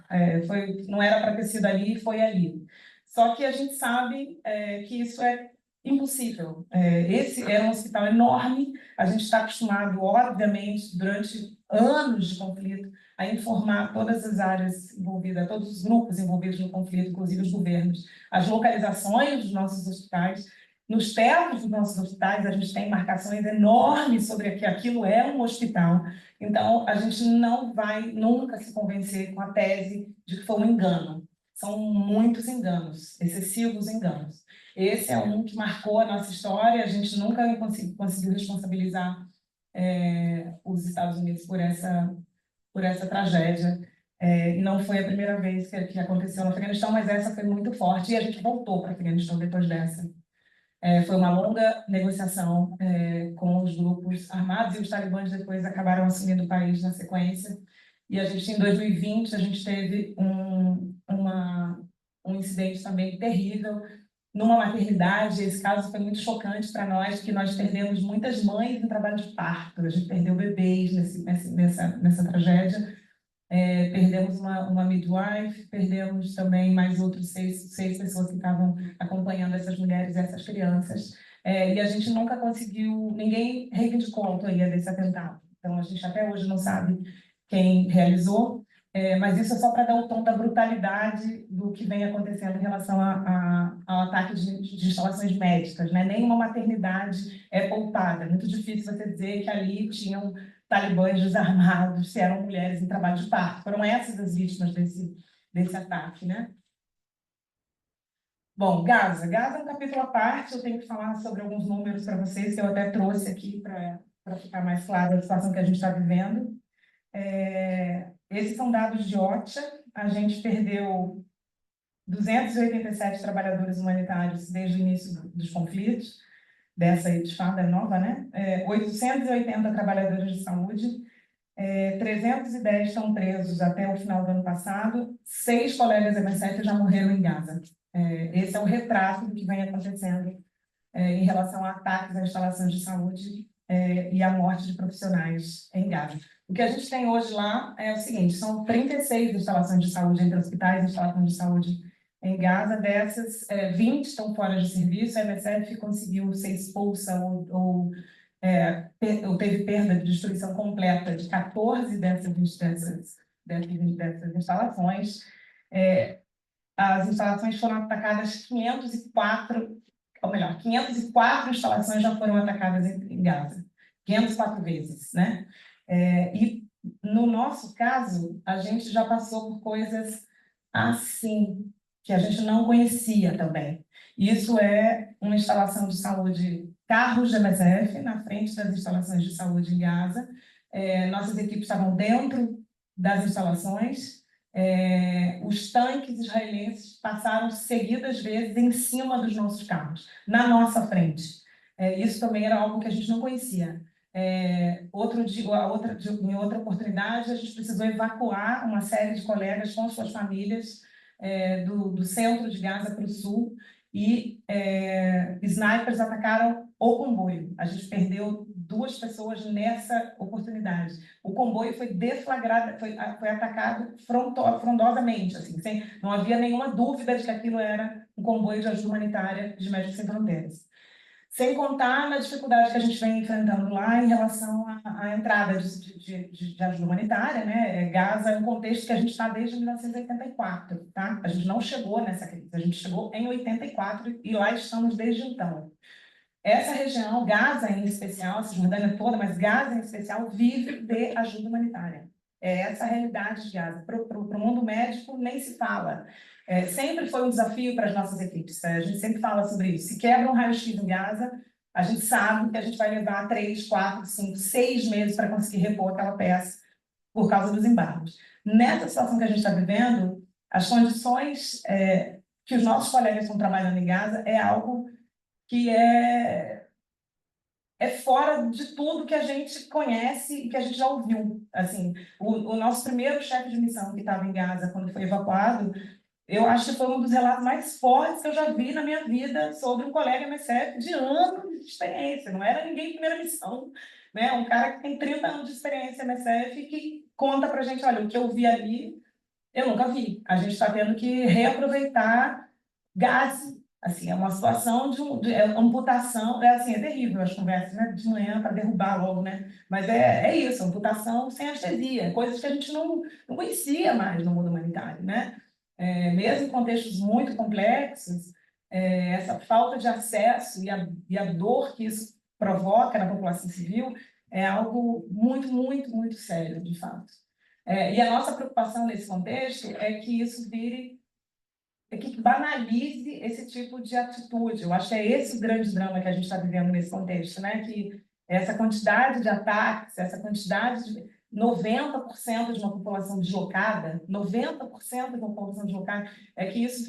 Não era para ter sido ali, foi ali. Só que a gente sabe que isso é impossível. Esse é um hospital enorme, a gente está acostumado, obviamente, durante anos de conflito, a informar todas as áreas envolvidas, todos os grupos envolvidos no conflito, inclusive os governos, as localizações dos nossos hospitais. Nos tetos dos nossos hospitais, a gente tem marcações enormes sobre que aquilo é um hospital. Então, a gente não vai nunca se convencer com a tese de que foi um engano. São muitos enganos, excessivos enganos. Esse é um que marcou a nossa história, a gente nunca conseguiu responsabilizar os Estados Unidos por essa tragédia. E não foi a primeira vez que aconteceu no Afeganistão, mas essa foi muito forte, e a gente voltou para o Afeganistão depois dessa. Foi uma longa negociação com os grupos armados, e os talibãs depois acabaram assumindo o país na sequência. E a gente, em 2020, a gente teve um incidente também terrível numa maternidade. Esse caso foi muito chocante para nós, porque nós perdemos muitas mães em trabalho de parto, a gente perdeu bebês nessa tragédia. Perdemos uma midwife, perdemos também mais outros seis pessoas que estavam acompanhando essas mulheres e essas crianças. E a gente nunca conseguiu, ninguém reivindicou a autoria desse atentado. Então, a gente até hoje não sabe quem realizou, mas isso é só para dar o tom da brutalidade do que vem acontecendo em relação ao ataque de instalações médicas, né? Nenhuma maternidade é poupada. É muito difícil você dizer que ali tinham talibãs desarmados, se eram mulheres em trabalho de parto. Foram essas as vítimas desse ataque, né? Bom, Gaza. Gaza é um capítulo à parte, eu tenho que falar sobre alguns números para vocês, que eu até trouxe aqui para ficar mais claro a situação que a gente está vivendo. Esses são dados de OCHA. A gente perdeu 287 trabalhadores humanitários desde o início dos conflitos, dessa Intifada nova, né? 880 trabalhadores de saúde, 310 estão presos até o final do ano passado, 6 colegas da MSF já morreram em Gaza. Esse é o retrato do que vem acontecendo em relação a ataques a instalações de saúde e a morte de profissionais em Gaza. O que a gente tem hoje lá é o seguinte: são 36 instalações de saúde entre hospitais e instalações de saúde em Gaza. Dessas, 20 estão fora de serviço. A MSF conseguiu ser expulsa ou teve perda de destruição completa de 14 dessas instalações. As instalações foram atacadas 504 instalações já foram atacadas em Gaza, 504 vezes, né? E no nosso caso, a gente já passou por coisas assim, que a gente não conhecia também. Isso é uma instalação de saúde, carros de MSF na frente das instalações de saúde em Gaza. Nossas equipes estavam dentro das instalações. Os tanques israelenses passaram seguidas vezes em cima dos nossos carros, na nossa frente. Isso também era algo que a gente não conhecia. Em outra oportunidade, a gente precisou evacuar uma série de colegas com suas famílias do centro de Gaza para o sul, e snipers atacaram o comboio. A gente perdeu 2 pessoas nessa oportunidade. O comboio foi deflagrado, foi atacado frondosamente, assim, não havia nenhuma dúvida de que aquilo era um comboio de ajuda humanitária de Médicos Sem Fronteiras. Sem contar na dificuldade que a gente vem enfrentando lá em relação à entrada de ajuda humanitária, né? Gaza é um contexto que a gente está desde 1984, tá? A gente não chegou nessa crise, a gente chegou em 84 e lá estamos desde então. Essa região, Gaza em especial, a Cisjordânia toda, mas Gaza em especial, vive de ajuda humanitária. É essa a realidade de Gaza. Para o mundo médico, nem se fala. Sempre foi um desafio para as nossas equipes. A gente sempre fala sobre isso. Se quebra um raio-x em Gaza, a gente sabe que a gente vai levar 3, 4, 5, 6 meses para conseguir repor aquela peça por causa dos embargos. Nessa situação que a gente está vivendo, as condições que os nossos colegas estão trabalhando em Gaza é algo que é fora de tudo que a gente conhece e que a gente já ouviu. Assim, o nosso primeiro chefe de missão que estava em Gaza, quando foi evacuado, eu acho que foi um dos relatos mais fortes que eu já vi na minha vida sobre um colega MSF de anos de experiência. Não era ninguém em primeira missão, né? Um cara que tem 30 anos de experiência MSF que conta para a gente, olha, o que eu vi ali, eu nunca vi. A gente está tendo que reaproveitar gás. Assim, é uma situação de amputação, assim, é terrível as conversas, né, de manhã para derrubar logo, né? Mas é isso, amputação sem anestesia, coisas que a gente não conhecia mais no mundo humanitário, né? Mesmo em contextos muito complexos, essa falta de acesso e a dor que isso provoca na população civil é algo muito, muito, muito sério, de fato. E a nossa preocupação nesse contexto é que isso que banalize esse tipo de atitude. Eu acho que é esse o grande drama que a gente está vivendo nesse contexto, né? Que essa quantidade de ataques, essa quantidade de 90% de uma população deslocada, 90% de uma população deslocada, é que isso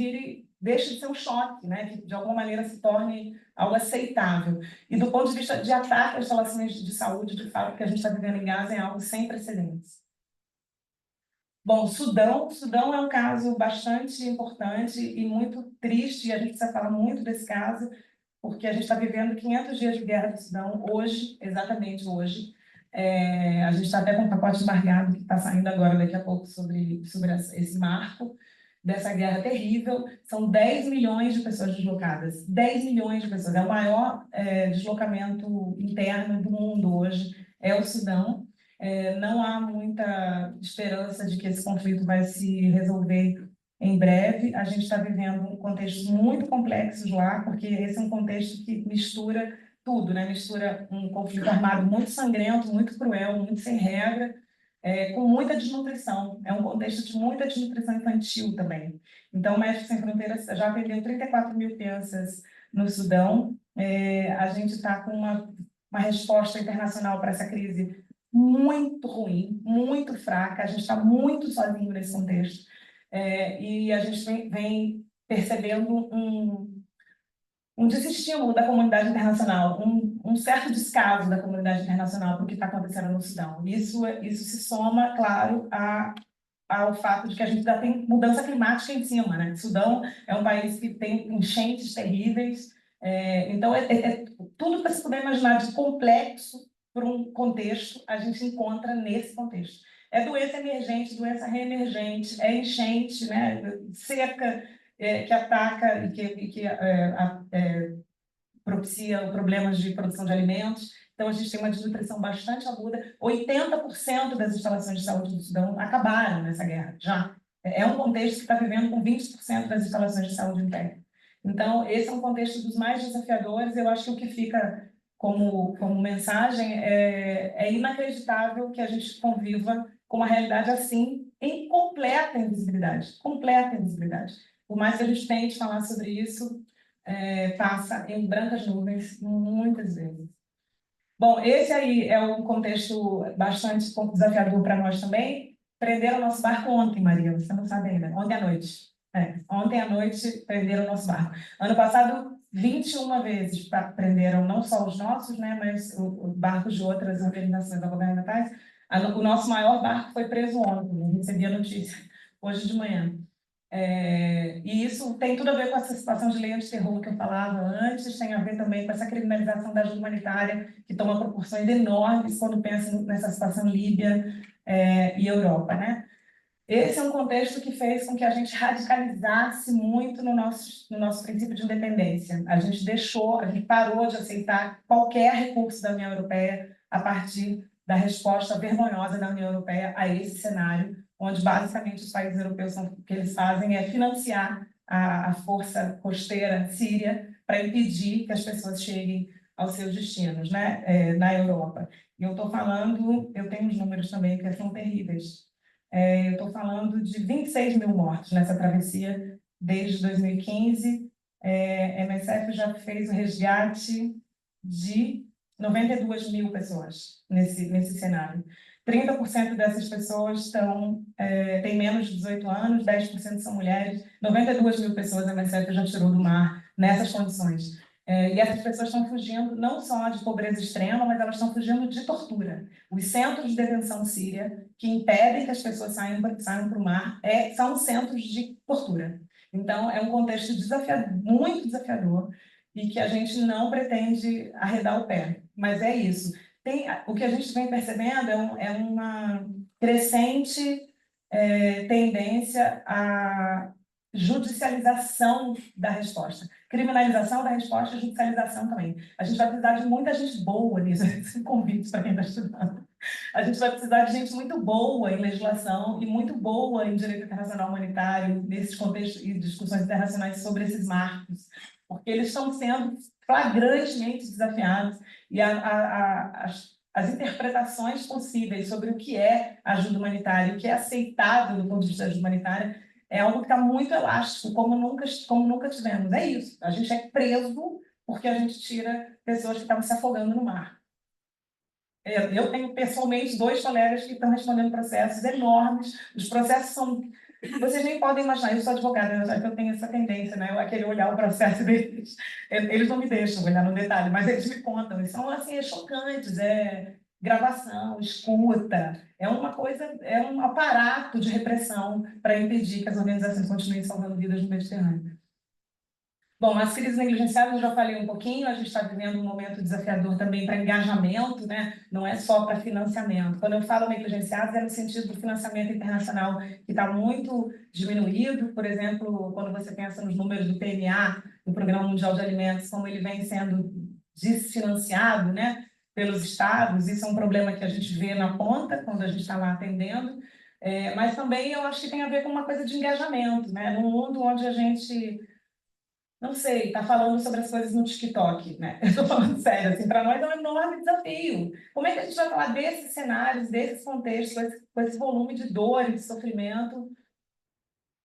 deixe de ser um choque, né? Que de alguma maneira se torne algo aceitável. E do ponto de vista de ataque às instalações de saúde, de fato, que a gente está vivendo em Gaza é algo sem precedentes. Bom, Sudão é um caso bastante importante e muito triste, e a gente precisa falar muito desse caso, porque a gente está vivendo 500 dias de guerra no Sudão, hoje, exatamente hoje. A gente está até com um pacote embargado que está saindo agora, daqui a pouco, sobre esse marco dessa guerra terrível. São 10 milhões de pessoas deslocadas, 10 milhões de pessoas. É o maior deslocamento interno do mundo hoje, é o Sudão. Não há muita esperança de que esse conflito vai se resolver em breve. A gente está vivendo contextos muito complexos lá, porque esse é um contexto que mistura tudo, né? Mistura um conflito armado muito sangrento, muito cruel, muito sem regra, com muita desnutrição. É um contexto de muita desnutrição infantil também. Então, o Médicos Sem Fronteiras já atendeu 34 mil crianças no Sudão. A gente está com uma resposta internacional para essa crise muito ruim, muito fraca. A gente está muito sozinho nesse contexto. E a gente vem percebendo um desestímulo da comunidade internacional, um certo descaso da comunidade internacional para o que está acontecendo no Sudão. Isso se soma, claro, ao fato de que a gente já tem mudança climática em cima, né? O Sudão é um país que tem enchentes terríveis, então tudo para se poder imaginar de complexo para um contexto, a gente encontra nesse contexto. É doença emergente, doença reemergente, é enchente, né? Seca, que ataca e que propicia problemas de produção de alimentos. Então, a gente tem uma desnutrição bastante aguda. 80% das instalações de saúde do Sudão acabaram nessa guerra, já. É um contexto que está vivendo com 20% das instalações de saúde em pé. Então, esse é um contexto dos mais desafiadores. Eu acho que o que fica como mensagem é inacreditável que a gente conviva com uma realidade assim, em completa invisibilidade. Completa invisibilidade. Por mais que a gente tente falar sobre isso, passa em brancas nuvens muitas vezes. Bom, esse aí é um contexto bastante desafiador para nós também. Prenderam o nosso barco ontem, Maria, você não sabe ainda, ontem à noite. Ontem à noite prenderam o nosso barco. Ano passado, 21 vezes prenderam não só os nossos, né, mas os barcos de outras organizações governamentais. O nosso maior barco foi preso ontem, eu recebi a notícia hoje de manhã. E isso tem tudo a ver com essa situação de lei antiterror que eu falava antes, tem a ver também com essa criminalização da ajuda humanitária, que toma proporções enormes quando pensa nessa situação Líbia e Europa, né? Esse é um contexto que fez com que a gente radicalizasse muito no nosso princípio de independência. A gente parou de aceitar qualquer recurso da União Europeia a partir da resposta vergonhosa da União Europeia a esse cenário, onde basicamente os países europeus o que eles fazem é financiar a força costeira síria para impedir que as pessoas cheguem aos seus destinos, né, na Europa. E eu tenho uns números também que são terríveis. Eu estou falando de 26 mil mortes nessa travessia desde 2015. A MSF já fez o resgate de 92 mil pessoas nesse cenário. 30% dessas pessoas têm menos de 18 anos, 10% são mulheres, 92 mil pessoas a MSF já tirou do mar nessas condições. E essas pessoas estão fugindo não só de pobreza extrema, mas elas estão fugindo de tortura. Os centros de detenção síria, que impedem que as pessoas saiam para o mar, são centros de tortura. Então, é um contexto muito desafiador e que a gente não pretende arredar o pé. Mas é isso. O que a gente vem percebendo é uma crescente tendência à judicialização da resposta. Criminalização da resposta e judicialização também. A gente vai precisar de muita gente boa nisso, esse convite para quem está estudando. A gente vai precisar de gente muito boa em legislação e muito boa em direito internacional humanitário, nesses contextos e discussões internacionais sobre esses marcos, porque eles estão sendo flagrantemente desafiados e as interpretações possíveis sobre o que é ajuda humanitária, o que é aceitável do ponto de vista da ajuda humanitária, é algo que está muito elástico, como nunca tivemos. É isso. A gente é preso porque a gente tira pessoas que estavam se afogando no mar. Eu tenho pessoalmente 2 colegas que estão respondendo processos enormes. Os processos são... Vocês nem podem imaginar, eu sou advogada, eu tenho essa tendência, né? Eu querer olhar o processo deles. Eles não me deixam olhar no detalhe, mas eles me contam. Eles são assim, chocantes, gravação, escuta, é um aparato de repressão para impedir que as organizações continuem salvando vidas no Mediterrâneo. Bom, as crises negligenciadas eu já falei um pouquinho, a gente está vivendo um momento desafiador também para engajamento, né? Não é só para financiamento. Quando eu falo negligenciados, é no sentido do financiamento internacional, que está muito diminuído. Por exemplo, quando você pensa nos números do PMA, do Programa Mundial de Alimentos, como ele vem sendo desfinanciado, né, pelos estados, isso é um problema que a gente vê na ponta, quando a gente está lá atendendo. Mas também eu acho que tem a ver com uma coisa de engajamento, né? Num mundo onde a gente... Não sei, está falando sobre as coisas no TikTok, né? Eu estou falando sério, assim, para nós é um enorme desafio. Como é que a gente vai falar desses cenários, desses contextos, com esse volume de dor e de sofrimento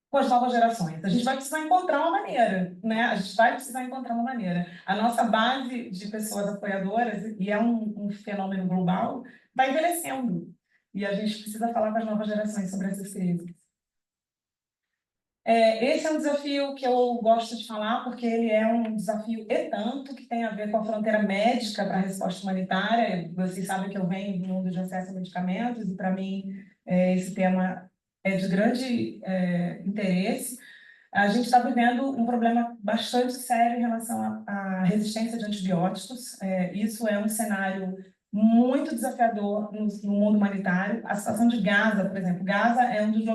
com as novas gerações? A gente vai precisar encontrar uma maneira, né? A gente vai precisar encontrar uma maneira. A nossa base de pessoas apoiadoras, e é um fenômeno global, vai envelhecendo. E a gente precisa falar com as novas gerações sobre essas crises. Esse é um desafio que eu gosto de falar, porque ele é um desafio e tanto que tem a ver com a fronteira médica para a resposta humanitária. Vocês sabem que eu venho do mundo de acesso a medicamentos, e para mim esse tema é de grande interesse. A gente está vivendo um problema bastante sério em relação à resistência de antibióticos. Isso é um cenário muito desafiador no mundo humanitário. A situação de Gaza, por exemplo. Gaza é um dos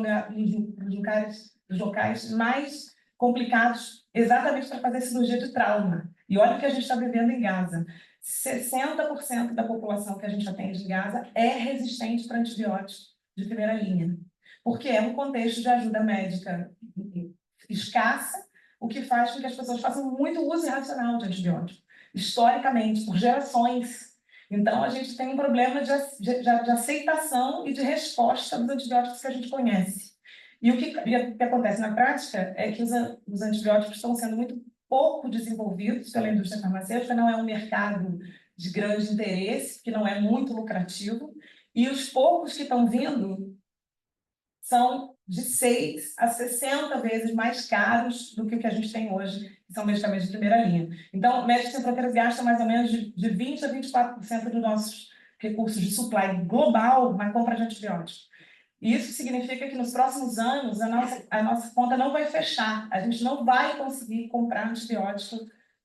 locais mais complicados exatamente para fazer cirurgia de trauma. E olha o que a gente está vivendo em Gaza. 60% da população que a gente atende em Gaza é resistente para antibióticos de primeira linha, porque é um contexto de ajuda médica escassa, o que faz com que as pessoas façam muito uso irracional de antibióticos, historicamente, por gerações. Então, a gente tem um problema de aceitação e de resposta dos antibióticos que a gente conhece. E o que acontece na prática é que os antibióticos estão sendo muito pouco desenvolvidos pela indústria farmacêutica, não é um mercado de grande interesse, que não é muito lucrativo, e os poucos que estão vindo são de 6 a 60 vezes mais caros do que o que a gente tem hoje, que são medicamentos de primeira linha. Então, Médicos Sem Fronteiras gasta mais ou menos de 20% a 24% dos nossos recursos de supply global na compra de antibióticos. E isso significa que nos próximos anos a nossa conta não vai fechar, a gente não vai conseguir comprar antibiótico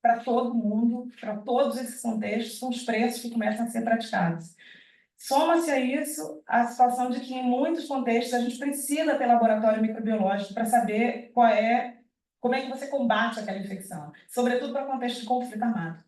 para todo mundo, para todos esses contextos, com os preços que começam a ser praticados. Soma-se a isso a situação de que, em muitos contextos, a gente precisa ter laboratório microbiológico para saber como é que você combate aquela infecção, sobretudo para contexto de conflito armado.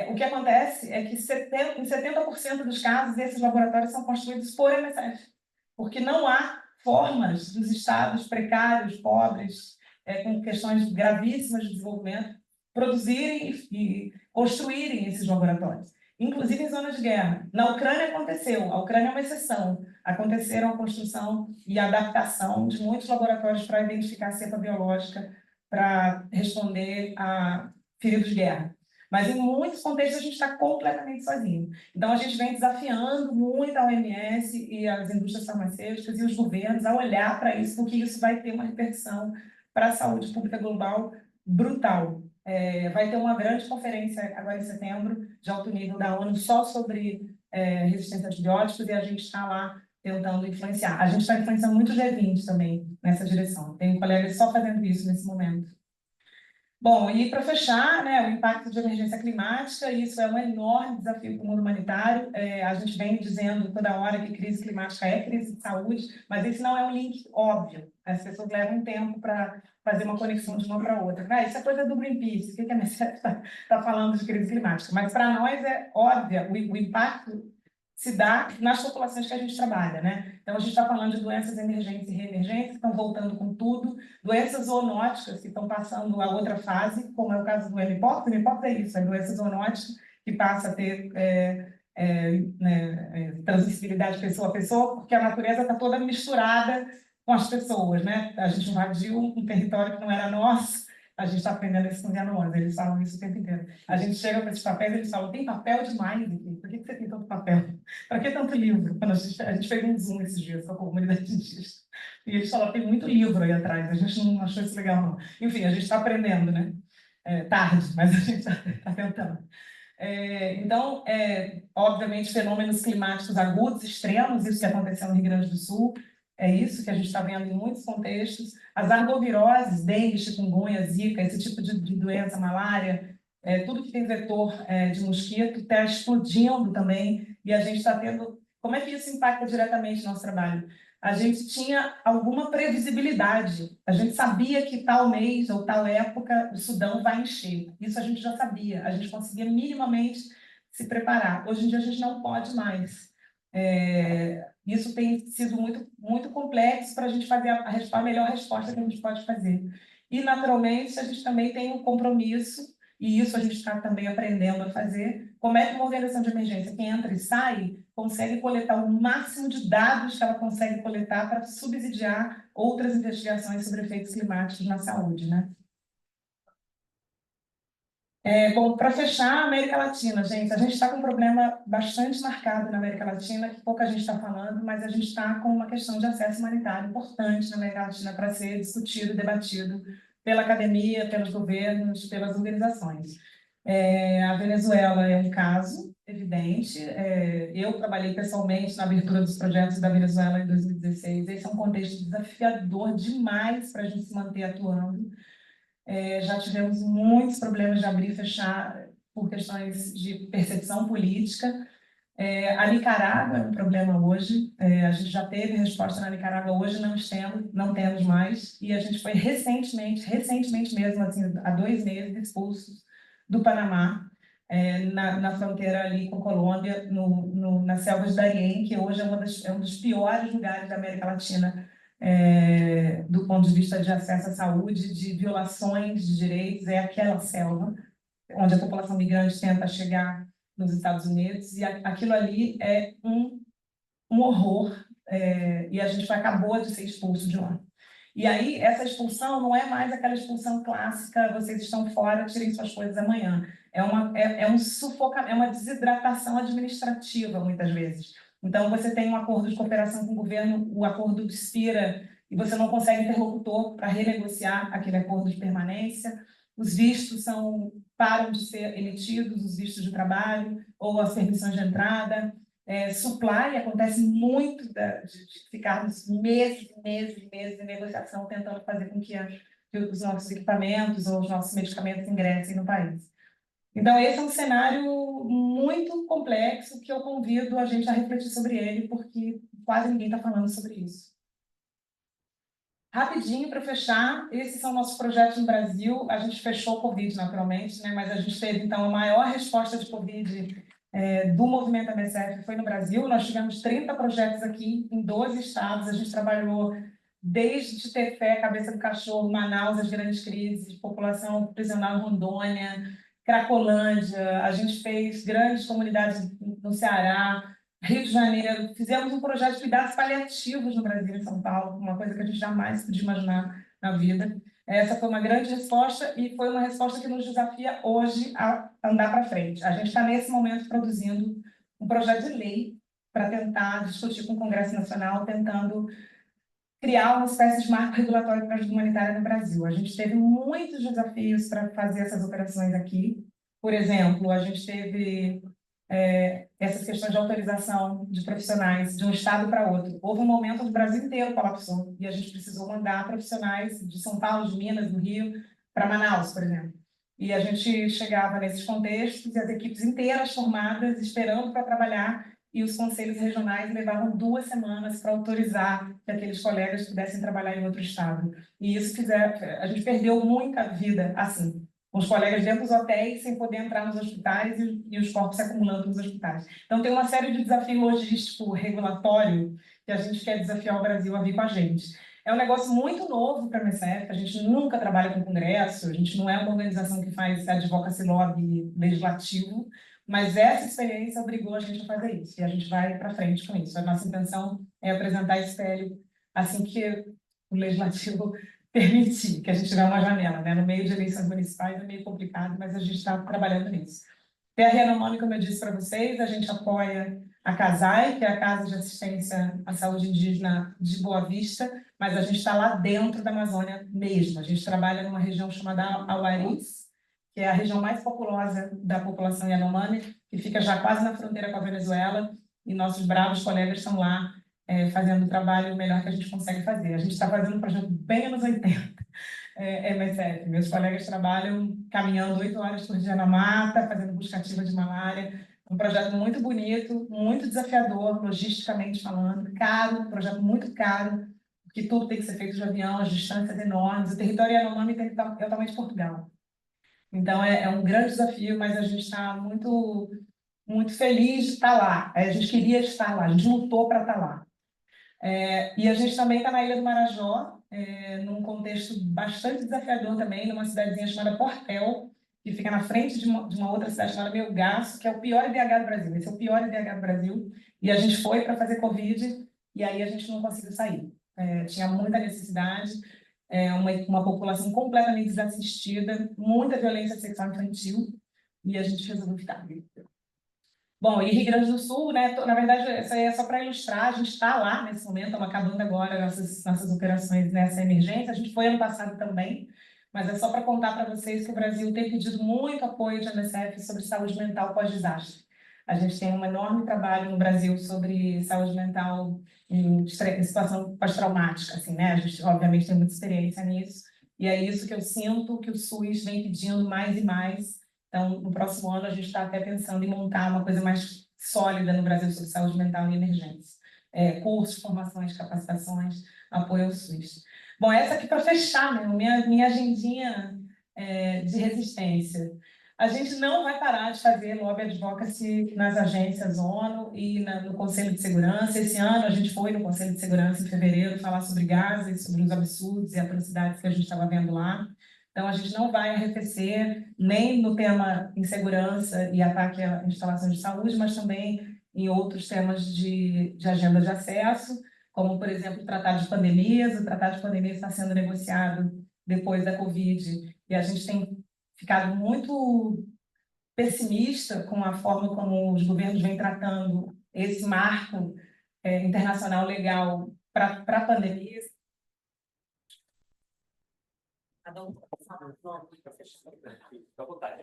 O que acontece é que em 70% dos casos, esses laboratórios são construídos por MSF, porque não há formas dos estados precários, pobres, com questões gravíssimas de desenvolvimento, produzirem e construírem esses laboratórios, inclusive em zonas de guerra. Na Ucrânia aconteceu, a Ucrânia é uma exceção, aconteceram a construção e a adaptação de muitos laboratórios para identificar a cepa biológica, para responder a feridos de guerra. Mas em muitos contextos a gente está completamente sozinho. Então a gente vem desafiando muito a OMS e as indústrias farmacêuticas e os governos a olhar para isso, porque isso vai ter uma repercussão para a saúde pública global brutal. Vai ter uma grande conferência agora em setembro, de alto nível da ONU, só sobre resistência a antibióticos, e a gente está lá tentando influenciar. A gente está influenciando muito o G20 também nessa direção. Tem colegas só fazendo isso nesse momento. Bom, e para fechar, né, o impacto de emergência climática, isso é um enorme desafio para o mundo humanitário. A gente vem dizendo toda hora que crise climática é crise de saúde, mas esse não é um link óbvio. As pessoas levam um tempo para fazer uma conexão de uma para outra. Isso é coisa do Greenpeace, o que a MSF está falando de crise climática? Mas para nós é óbvio, o impacto se dá nas populações que a gente trabalha, né? Então, a gente está falando de doenças emergentes e reemergentes, que estão voltando com tudo, doenças zoonóticas que estão passando a outra fase, como é o caso do mpox. O mpox é isso, é doença zoonótica que passa a ter transmissibilidade de pessoa a pessoa, porque a natureza está toda misturada com as pessoas, né? A gente invadiu um território que não era nosso. A gente está aprendendo isso com os Yanomami, eles falam isso o tempo inteiro. A gente chega para esses papéis e eles falam: tem papel demais aqui, por que você tem tanto papel? Para que tanto livro? Quando a gente fez um Zoom esses dias com a comunidade indígena. E eles falaram: tem muito livro aí atrás, a gente não achou isso legal, não. Enfim, a gente está aprendendo, né? Tarde, mas a gente está tentando. Então, obviamente, fenômenos climáticos agudos, extremos, isso que aconteceu no Rio Grande do Sul, é isso que a gente está vendo em muitos contextos. As arboviroses, dengue, chikungunya, zika, esse tipo de doença, malária, tudo que tem vetor de mosquito está explodindo também, e a gente está tendo... Como é que isso impacta diretamente no nosso trabalho? A gente tinha alguma previsibilidade, a gente sabia que tal mês ou tal época o Sudão vai encher, isso a gente já sabia, a gente conseguia minimamente se preparar. Hoje em dia a gente não pode mais. Isso tem sido muito, muito complexo para a gente fazer a melhor resposta que a gente pode fazer. E, naturalmente, a gente também tem um compromisso, e isso a gente está também aprendendo a fazer. Como é que uma organização de emergência, que entra e sai, consegue coletar o máximo de dados que ela consegue coletar para subsidiar outras investigações sobre efeitos climáticos na saúde, né? Bom, para fechar, a América Latina, gente, a gente está com um problema bastante marcado na América Latina, que pouca gente está falando, mas a gente está com uma questão de acesso humanitário importante na América Latina para ser discutido e debatido pela academia, pelos governos, pelas organizações. A Venezuela é um caso evidente. Eu trabalhei pessoalmente na abertura dos projetos da Venezuela em 2016. Esse é um contexto desafiador demais para a gente se manter atuando. Já tivemos muitos problemas de abrir e fechar por questões de percepção política. A Nicarágua é um problema hoje. A gente já teve resposta na Nicarágua, hoje não temos mais. E a gente foi recentemente mesmo, assim, há 2 meses, expulsos do Panamá, na fronteira ali com Colômbia, nas selvas de Darién, que hoje é um dos piores lugares da América Latina, do ponto de vista de acesso à saúde, de violações de direitos. É aquela selva onde a população migrante tenta chegar nos Estados Unidos, e aquilo ali é um horror, e a gente acabou de ser expulso de lá. E aí, essa expulsão não é mais aquela expulsão clássica: vocês estão fora, tirem suas coisas amanhã. É uma desidratação administrativa, muitas vezes. Então, você tem um acordo de cooperação com o governo, o acordo expira, e você não consegue interlocutor para renegociar aquele acordo de permanência. Os vistos param de ser emitidos, os vistos de trabalho, ou as permissões de entrada. Supply acontece muito de ficarmos meses, meses, meses em negociação tentando fazer com que os nossos equipamentos ou os nossos medicamentos ingressem no país. Então, esse é um cenário muito complexo que eu convido a gente a refletir sobre ele, porque quase ninguém está falando sobre isso. Rapidinho, para fechar, esses são nossos projetos no Brasil. A gente fechou o Covid, naturalmente, né? Mas a gente teve, então, a maior resposta de Covid do movimento MSF foi no Brasil. Nós tivemos 30 projetos aqui em 12 estados. A gente trabalhou desde Tefé, Cabeça do Cachorro, Manaus, as grandes crises, população prisional em Rondônia, Cracolândia. A gente fez grandes comunidades no Ceará, Rio de Janeiro. Fizemos um projeto de cuidados paliativos no Brasil, em São Paulo, uma coisa que a gente jamais podia imaginar na vida. Essa foi uma grande resposta e foi uma resposta que nos desafia hoje a andar para frente. A gente está, nesse momento, produzindo um projeto de lei para tentar discutir com o Congresso Nacional, tentando criar uma espécie de marco regulatório para a ajuda humanitária no Brasil. A gente teve muitos desafios para fazer essas operações aqui. Por exemplo, a gente teve essas questões de autorização de profissionais de um estado para outro. Houve um momento onde o Brasil inteiro colapsou e a gente precisou mandar profissionais de São Paulo, de Minas, do Rio, para Manaus, por exemplo. E a gente chegava nesses contextos e as equipes inteiras formadas, esperando para trabalhar, e os conselhos regionais levavam 2 semanas para autorizar que aqueles colegas pudessem trabalhar em outro estado. E isso a gente perdeu muita vida assim, com os colegas dentro dos hotéis, sem poder entrar nos hospitais e os corpos se acumulando nos hospitais. Então, tem uma série de desafios logístico, regulatório, que a gente quer desafiar o Brasil a vir com a gente. É um negócio muito novo para a MSF, a gente nunca trabalha com congresso, a gente não é uma organização que faz advocacy lobby legislativo, mas essa experiência obrigou a gente a fazer isso, e a gente vai para frente com isso. A nossa intenção é apresentar esse espelho assim que o legislativo permitir, que a gente tiver uma janela, né? No meio de eleições municipais é meio complicado, mas a gente está trabalhando nisso. TR Yanomami, como eu disse para vocês, a gente apoia a CASAI, que é a Casa de Assistência à Saúde Indígena de Boa Vista, mas a gente está lá dentro da Amazônia mesmo. A gente trabalha numa região chamada Auaris, que é a região mais populosa da população Yanomami, que fica já quase na fronteira com a Venezuela, e nossos bravos colegas estão lá fazendo o trabalho melhor que a gente consegue fazer. A gente está fazendo um projeto bem anos 80, MSF. Meus colegas trabalham caminhando 8 horas por dia na mata, fazendo busca ativa de malária. Um projeto muito bonito, muito desafiador, logisticamente falando, caro, um projeto muito caro, porque tudo tem que ser feito de avião, as distâncias enormes. O território Yanomami é o tamanho de Portugal. Então, é um grande desafio, mas a gente está muito, muito feliz de estar lá. A gente queria estar lá, a gente lutou para estar lá. E a gente também está na Ilha do Marajó, num contexto bastante desafiador também, numa cidadezinha chamada Portel, que fica na frente de uma outra cidade chamada Melgaço, que é o pior IDH do Brasil. Esse é o pior IDH do Brasil. E a gente foi para fazer Covid, e aí a gente não conseguiu sair. Tinha muita necessidade, uma população completamente desassistida, muita violência sexual infantil, e a gente resolveu ficar. Bom, e Rio Grande do Sul, né? Na verdade, isso aí é só para ilustrar, a gente está lá nesse momento, estamos acabando agora nossas operações nessa emergência. A gente foi ano passado também, mas é só para contar para vocês que o Brasil tem pedido muito apoio de MSF sobre saúde mental pós-desastre. A gente tem um enorme trabalho no Brasil sobre saúde mental em situação pós-traumática, assim, né? A gente, obviamente, tem muita experiência nisso, e é isso que eu sinto que o SUS vem pedindo mais e mais. Então, no próximo ano, a gente está até pensando em montar uma coisa mais sólida no Brasil sobre saúde mental e emergência. Cursos, formações, capacitações, apoio ao SUS. Bom, essa aqui para fechar, né, minha agendinha de resistência. A gente não vai parar de fazer lobby advocacy nas agências ONU e no Conselho de Segurança. Esse ano, a gente foi no Conselho de Segurança, em fevereiro, falar sobre Gaza e sobre os absurdos e atrocidades que a gente estava vendo lá. Então, a gente não vai arrefecer nem no tema insegurança e ataque à instalação de saúde, mas também em outros temas de agenda de acesso, como, por exemplo, o Tratado de Pandemias. O Tratado de Pandemias está sendo negociado depois da Covid, e a gente tem ficado muito pessimista com a forma como os governos vêm tratando esse marco internacional legal para a pandemia. Cada um fala o nome para fechar. Fica à vontade.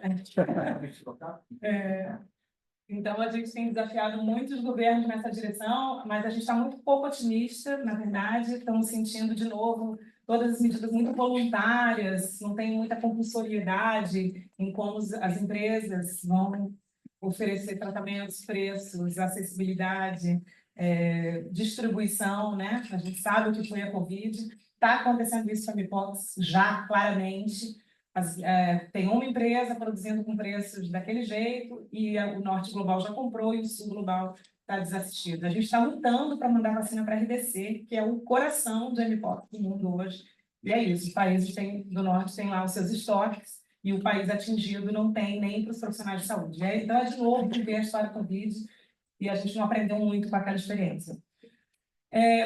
Então, a gente tem desafiado muitos governos nessa direção, mas a gente está muito pouco otimista, na verdade. Estamos sentindo, de novo, todas as medidas muito voluntárias, não tem muita compulsoriedade em como as empresas vão oferecer tratamentos, preços, acessibilidade, distribuição, né? A gente sabe o que foi a Covid. Está acontecendo isso com a Mipox já, claramente. Tem uma empresa produzindo com preços daquele jeito e o Norte Global já comprou e o Sul Global está desassistido. A gente está lutando para mandar vacina para a RDC, que é o coração do MPOC do mundo hoje. E é isso, os países do Norte têm lá os seus estoques e o país atingido não tem nem para os profissionais de saúde. Então, de novo, ver a história da Covid e a gente não aprendeu muito com aquela experiência.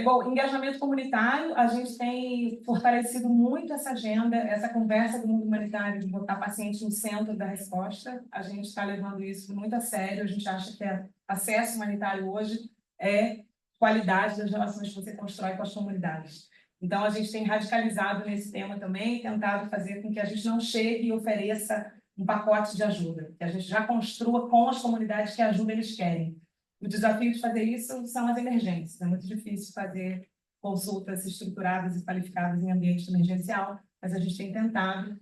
Bom, engajamento comunitário, a gente tem fortalecido muito essa agenda, essa conversa do mundo humanitário de botar paciente no centro da resposta. A gente está levando isso muito a sério, a gente acha que acesso humanitário hoje é qualidade das relações que você constrói com as comunidades. Então, a gente tem radicalizado nesse tema também, tentado fazer com que a gente não chegue e ofereça um pacote de ajuda, que a gente já construa com as comunidades que ajuda eles querem. O desafio de fazer isso são as emergências. É muito difícil fazer consultas estruturadas e qualificadas em ambiente emergencial, mas a gente tem tentado.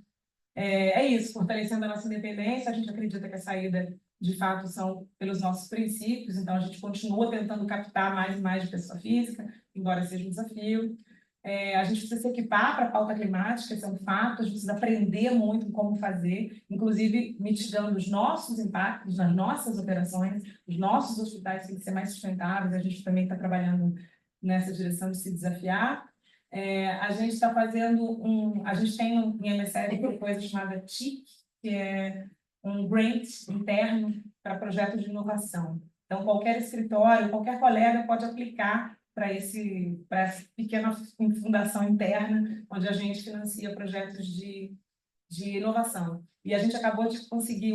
É isso, fortalecendo a nossa independência. A gente acredita que a saída, de fato, são pelos nossos princípios, então a gente continua tentando captar mais e mais de pessoa física, embora seja um desafio. A gente precisa se equipar para a pauta climática, isso é um fato, a gente precisa aprender muito como fazer, inclusive mitigando os nossos impactos nas nossas operações, os nossos hospitais têm que ser mais sustentáveis, a gente também está trabalhando nessa direção de se desafiar. A gente está fazendo a gente tem em MSF uma coisa chamada TIC, que é um grant interno para projetos de inovação. Então, qualquer escritório, qualquer colega pode aplicar para essa pequena fundação interna, onde a gente financia projetos de inovação. E a gente acabou de conseguir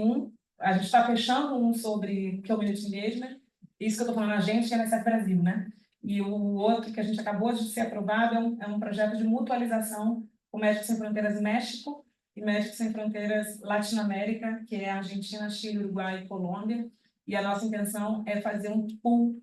a gente está fechando um sobre Community Engagement, isso que eu estou falando, a gente é NSF Brasil, né? E o outro que a gente acabou de ser aprovado é um projeto de mutualização com Médicos Sem Fronteiras México e Médicos Sem Fronteiras Latinoamérica, que é Argentina, Chile, Uruguai e Colômbia. E a nossa intenção é fazer um pool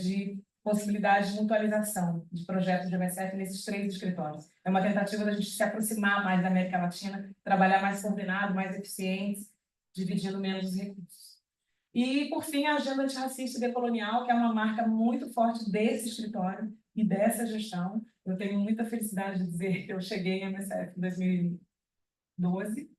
de possibilidade de mutualização de projetos de MSF nesses 3 escritórios. É uma tentativa da gente se aproximar mais da América Latina, trabalhar mais coordenado, mais eficientes, dividindo menos os recursos. E, por fim, a agenda antirracista e decolonial, que é uma marca muito forte desse escritório e dessa gestão. Eu tenho muita felicidade de dizer que eu cheguei em MSF em 2012,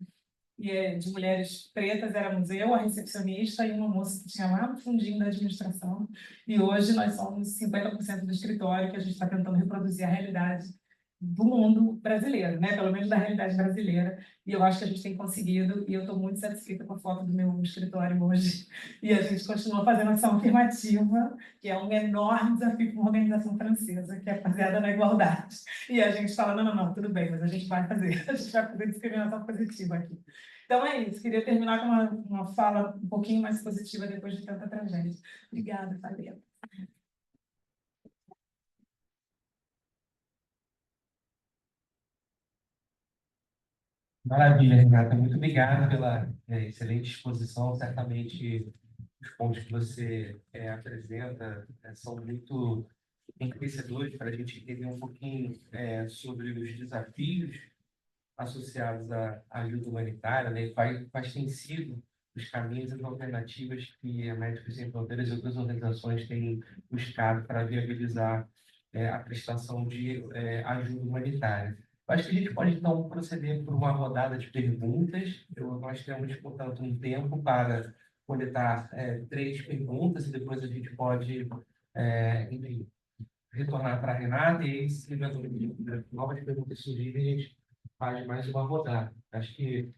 e de mulheres pretas éramos eu, a recepcionista e uma moça que tinha lá no fundinho da administração. E hoje nós somos 50% do escritório, que a gente está tentando reproduzir a realidade do mundo brasileiro, né? Pelo menos da realidade brasileira. E eu acho que a gente tem conseguido, e eu estou muito satisfeita com a foto do meu escritório hoje. E a gente continua fazendo ação afirmativa, que é um enorme desafio para uma organização francesa, que é baseada na igualdade. E a gente fala, não, tudo bem, mas a gente vai fazer. A gente vai fazer discriminação positiva aqui. Então é isso, queria terminar com uma fala um pouquinho mais positiva depois de tanta tragédia. Obrigada, Fabiana. Maravilha, Renata. Muito obrigado pela excelente exposição. Certamente os pontos que você apresenta são muito enriquecedores para a gente entender um pouquinho sobre os desafios associados à ajuda humanitária, né? Quais têm sido os caminhos e as alternativas que a Médicos Sem Fronteiras e outras organizações têm buscado para viabilizar a prestação de ajuda humanitária. Eu acho que a gente pode, então, proceder por uma rodada de perguntas. Nós temos, portanto, um tempo para coletar 3 perguntas e depois a gente pode, enfim, retornar para a Renata e aí, se tiver novas perguntas surgirem, a gente faz mais uma rodada. Acho que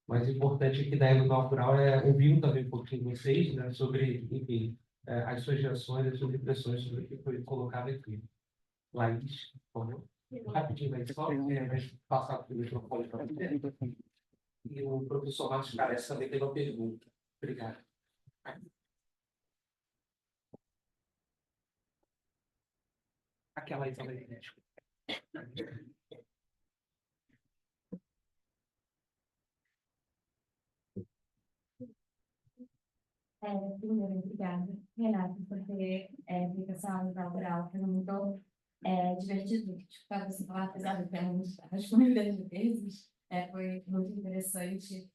o mais importante aqui da Elo Natural é ouvir também um pouquinho vocês, né, sobre, enfim, as suas reações, as suas impressões sobre o que foi colocado aqui. Laís, por favor. Rapidinho, Laís, só vai passar o microfone para você. E o professor Marcos Cares também tem uma pergunta. Obrigado. Aquela aí também, médico. Primeiro, obrigada, Renata, por ter feito essa aula inaugural. Foi muito divertido escutar você falar, apesar de termos respondido vezes. Foi muito interessante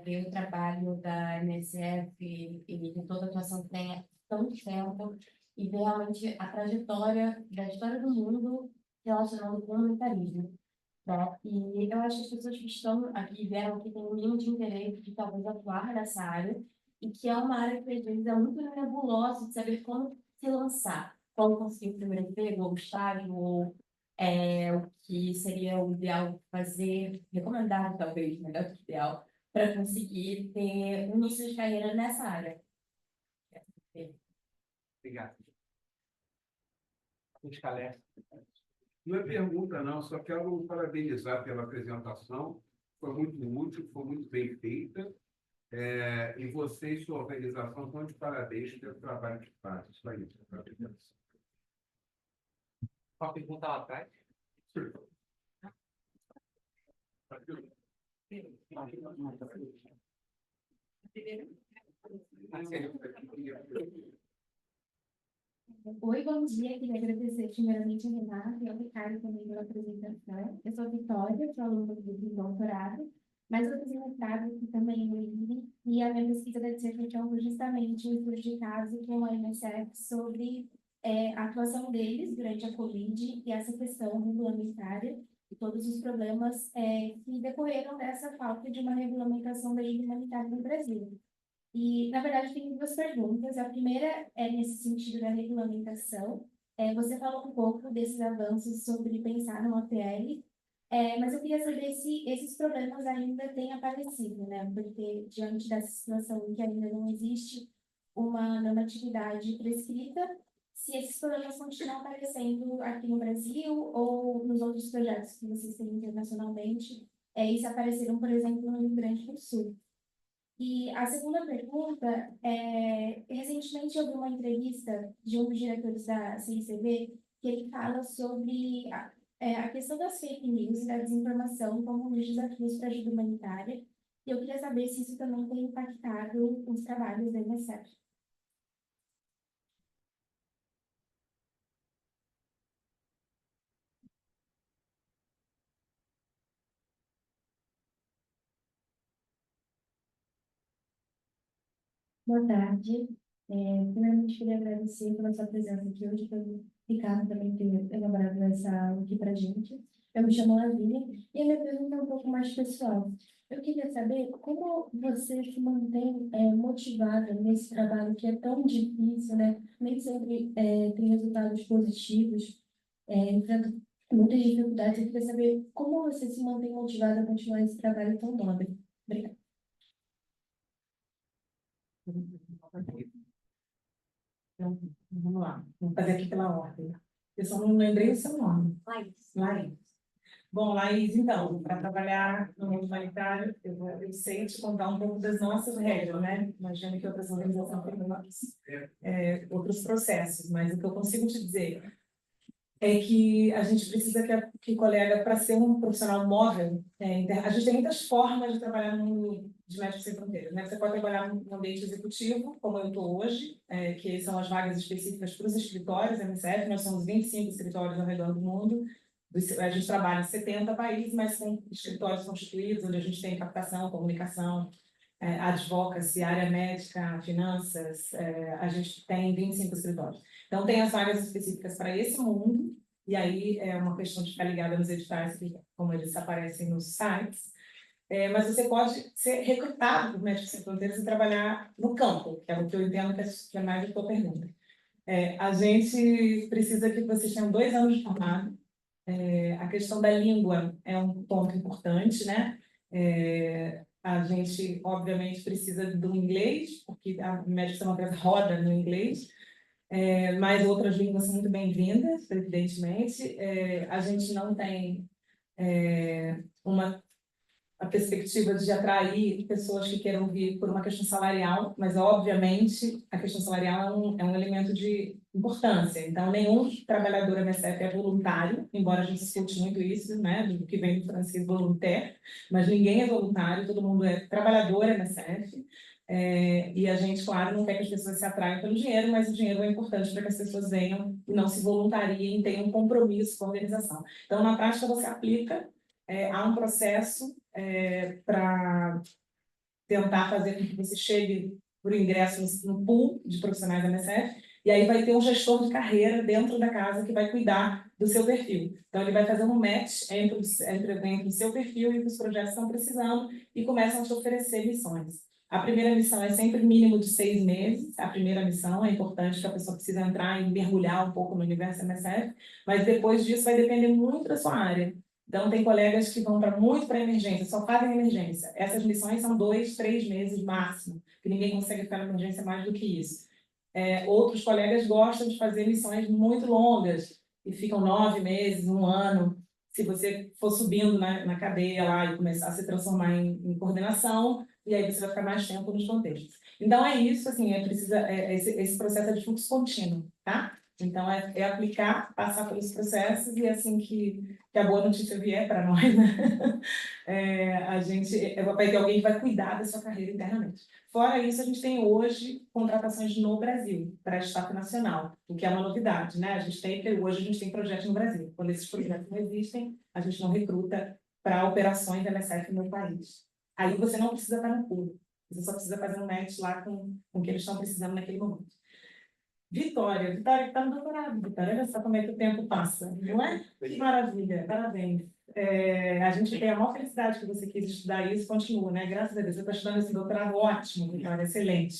ver o trabalho da MSF e de toda a atuação que tem há tanto tempo e ver realmente a trajetória da história do mundo relacionada com o humanitarismo. Né? E eu acho que as pessoas que estão aqui, vieram aqui, têm um mínimo de interesse de talvez atuar nessa área, e que é uma área que às vezes é muito nebulosa de saber como se lançar, como conseguir o primeiro emprego, ou estágio, ou o que seria o ideal fazer, recomendado talvez, melhor que ideal, para conseguir ter um início de carreira nessa área. Obrigado. Escalé. Não é pergunta, não, só quero parabenizar pela apresentação. Foi muito útil, foi muito bem feita. E você e sua organização estão de parabéns pelo trabalho que faz. Isso aí. Uma pergunta lá atrás. Oi, bom dia. Queria agradecer primeiramente a Renata e ao Ricardo também pela apresentação. Eu sou Vitória, sou aluna do doutorado, mas eu fiz um mestrado aqui também em Joinville, e a minha pesquisa da dissertação foi justamente um estudo de caso com a UNICEF sobre a atuação deles durante a Covid e essa questão regulamentária e todos os problemas que decorreram dessa falta de uma regulamentação da ajuda humanitária no Brasil. E, na verdade, tem duas perguntas. A primeira é nesse sentido da regulamentação. Você falou um pouco desses avanços sobre pensar no APL, mas eu queria saber se esses problemas ainda têm aparecido, né? Porque, diante dessa situação em que ainda não existe uma normatividade prescrita, se esses problemas continuam aparecendo aqui no Brasil ou nos outros projetos que vocês têm internacionalmente, e se apareceram, por exemplo, no Rio Grande do Sul. E a segunda pergunta recentemente eu vi uma entrevista de um dos diretores da CICB, que ele fala sobre a questão das fake news e da desinformação como um dos desafios para a ajuda humanitária. E eu queria saber se isso também tem impactado os trabalhos da UNICEF. Boa tarde. Primeiramente, queria agradecer pela sua presença aqui hoje, pelo Ricardo também ter elaborado essa aula aqui para a gente. Eu me chamo Lavínia e a minha pergunta é um pouco mais pessoal. Eu queria saber como você se mantém motivada nesse trabalho que é tão difícil, né? Nem sempre tem resultados positivos, enfrenta muitas dificuldades. Eu queria saber como você se mantém motivada a continuar esse trabalho tão nobre. Obrigada. Então, vamos lá. Vamos fazer aqui pela ordem. Eu só não lembrei o seu nome. Laís. Bom, Laís, então, para trabalhar no mundo humanitário, eu sei te contar um pouco das nossas regras, né? Imagino que outras organizações têm outros processos, mas o que eu consigo te dizer é que a gente precisa que colega, para ser um profissional móvel, a gente tem muitas formas de trabalhar no mundo de Médicos Sem Fronteiras, né? Você pode trabalhar no ambiente executivo, como eu estou hoje, que são as vagas específicas para os escritórios da MSF. Nós somos 25 escritórios ao redor do mundo. A gente trabalha em 70 países, mas com escritórios constituídos, onde a gente tem captação, comunicação, advocacy, área médica, finanças. A gente tem 25 escritórios. Então, tem as vagas específicas para esse mundo, e aí é uma questão de ficar ligada nos editais, como eles aparecem nos sites. Mas você pode ser recrutado por Médicos Sem Fronteiras e trabalhar no campo, que é o que eu entendo que é mais a sua pergunta. A gente precisa que vocês tenham 2 anos de formado. A questão da língua é um ponto importante, né? A gente, obviamente, precisa do inglês, porque a Médicos Sem Fronteiras roda no inglês, mas outras línguas são muito bem-vindas, evidentemente. A gente não tem a perspectiva de atrair pessoas que queiram vir por uma questão salarial, mas, obviamente, a questão salarial é um elemento de importância. Então, nenhum trabalhador MSF é voluntário, embora a gente escute muito isso, né, do que vem do francês volontaire, mas ninguém é voluntário, todo mundo é trabalhador MSF. E a gente, claro, não quer que as pessoas se atraiam pelo dinheiro, mas o dinheiro é importante para que as pessoas venham e não se voluntariem, tenham um compromisso com a organização. Então, na prática, você aplica, há um processo para tentar fazer com que você chegue por ingresso no pool de profissionais da MSF, e aí vai ter um gestor de carreira dentro da casa que vai cuidar do seu perfil. Então, ele vai fazer um match entre o seu perfil e o que os projetos estão precisando e começam a te oferecer missões. A primeira missão é sempre mínimo de 6 meses. A primeira missão é importante que a pessoa precisa entrar e mergulhar um pouco no universo MSF, mas depois disso vai depender muito da sua área. Então, tem colegas que vão muito para emergência, só fazem emergência. Essas missões são 2, 3 meses máximo, que ninguém consegue ficar na emergência mais do que isso. Outros colegas gostam de fazer missões muito longas, e ficam 9 meses, 1 ano. Se você for subindo na cadeia lá e começar a se transformar em coordenação, e aí você vai ficar mais tempo nos contextos. Então, é isso, assim, esse processo de fluxo contínuo, tá? Então, é aplicar, passar pelos processos, e assim que a boa notícia vier para nós, né? A gente vai ter alguém que vai cuidar da sua carreira internamente. Fora isso, a gente tem hoje contratações no Brasil, para staff nacional, o que é uma novidade, né? Hoje a gente tem projetos no Brasil. Quando esses projetos não existem, a gente não recruta para operações da MSF no país. Aí você não precisa estar no pool, você só precisa fazer um match lá com o que eles estão precisando naquele momento. Vitória que está no doutorado. Vitória, olha só como é que o tempo passa, não é? Que maravilha, parabéns. A gente tem a maior felicidade que você quis estudar isso, continua, né? Graças a Deus, você está estudando esse doutorado, ótimo, Vitória, excelente.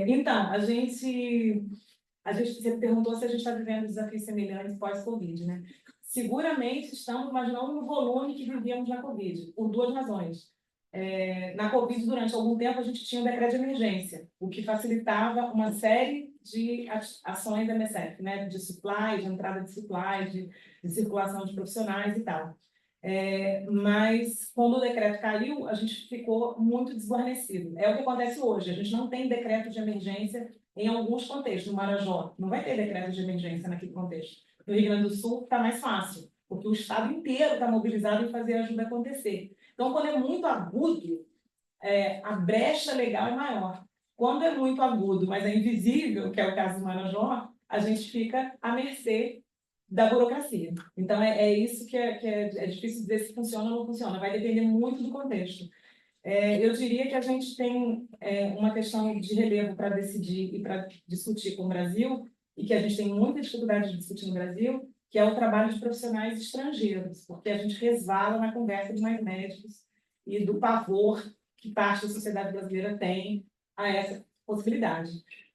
Então, você perguntou se a gente está vivendo desafios semelhantes pós-Covid, né? Seguramente estamos, mas não no volume que vivíamos na Covid, por 2 razões. Na Covid, durante algum tempo, a gente tinha um decreto de emergência, o que facilitava uma série de ações da MSF, né? De supply, de entrada de supply, de circulação de profissionais e tal. Mas, quando o decreto caiu, a gente ficou muito desguarnecido. É o que acontece hoje, a gente não tem decreto de emergência em alguns contextos. No Marajó, não vai ter decreto de emergência naquele contexto. No Rio Grande do Sul, está mais fácil, porque o estado inteiro está mobilizado em fazer a ajuda acontecer. Então, quando é muito agudo, a brecha legal é maior. Quando é muito agudo, mas é invisível, que é o caso do Marajó, a gente fica à mercê da burocracia. Então, é isso que é difícil dizer se funciona ou não funciona. Vai depender muito do contexto. Eu diria que a gente tem uma questão de relevo para decidir e para discutir com o Brasil, e que a gente tem muita dificuldade de discutir no Brasil, que é o trabalho de profissionais estrangeiros, porque a gente resvala na conversa de mais médicos e do pavor que parte da sociedade brasileira tem a essa possibilidade.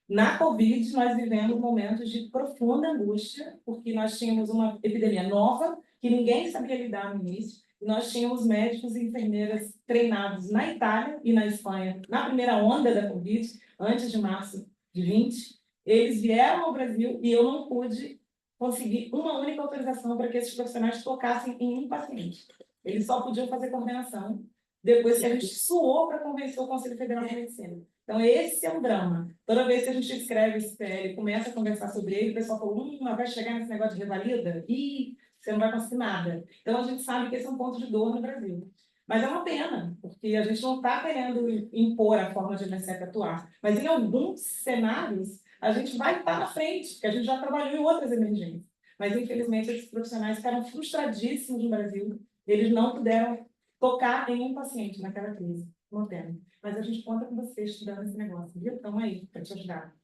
Na Covid, nós vivemos momentos de profunda angústia, porque nós tínhamos uma epidemia nova, que ninguém sabia lidar no início, e nós tínhamos médicos e enfermeiras treinados na Itália e na Espanha, na primeira onda da Covid, antes de março de 20. Eles vieram ao Brasil e eu não pude conseguir uma única autorização para que esses profissionais tocassem em um paciente. Eles só podiam fazer coordenação depois que a gente suou para convencer o Conselho Federal de Medicina. Então, esse é um drama. Toda vez que a gente escreve esse PL e começa a conversar sobre ele, o pessoal fala, vai chegar nesse negócio de revalida? Ih, você não vai conseguir nada. Então, a gente sabe que esse é um ponto de dor no Brasil. Mas é uma pena, porque a gente não está querendo impor a forma de MSF atuar. Mas, em alguns cenários, a gente vai estar na frente, porque a gente já trabalhou em outras emergências. Mas, infelizmente, esses profissionais ficaram frustradíssimos no Brasil. Eles não puderam tocar em um paciente naquela crise. Não tem. Mas a gente conta com você estudando esse negócio, viu? Estamos aí para te ajudar.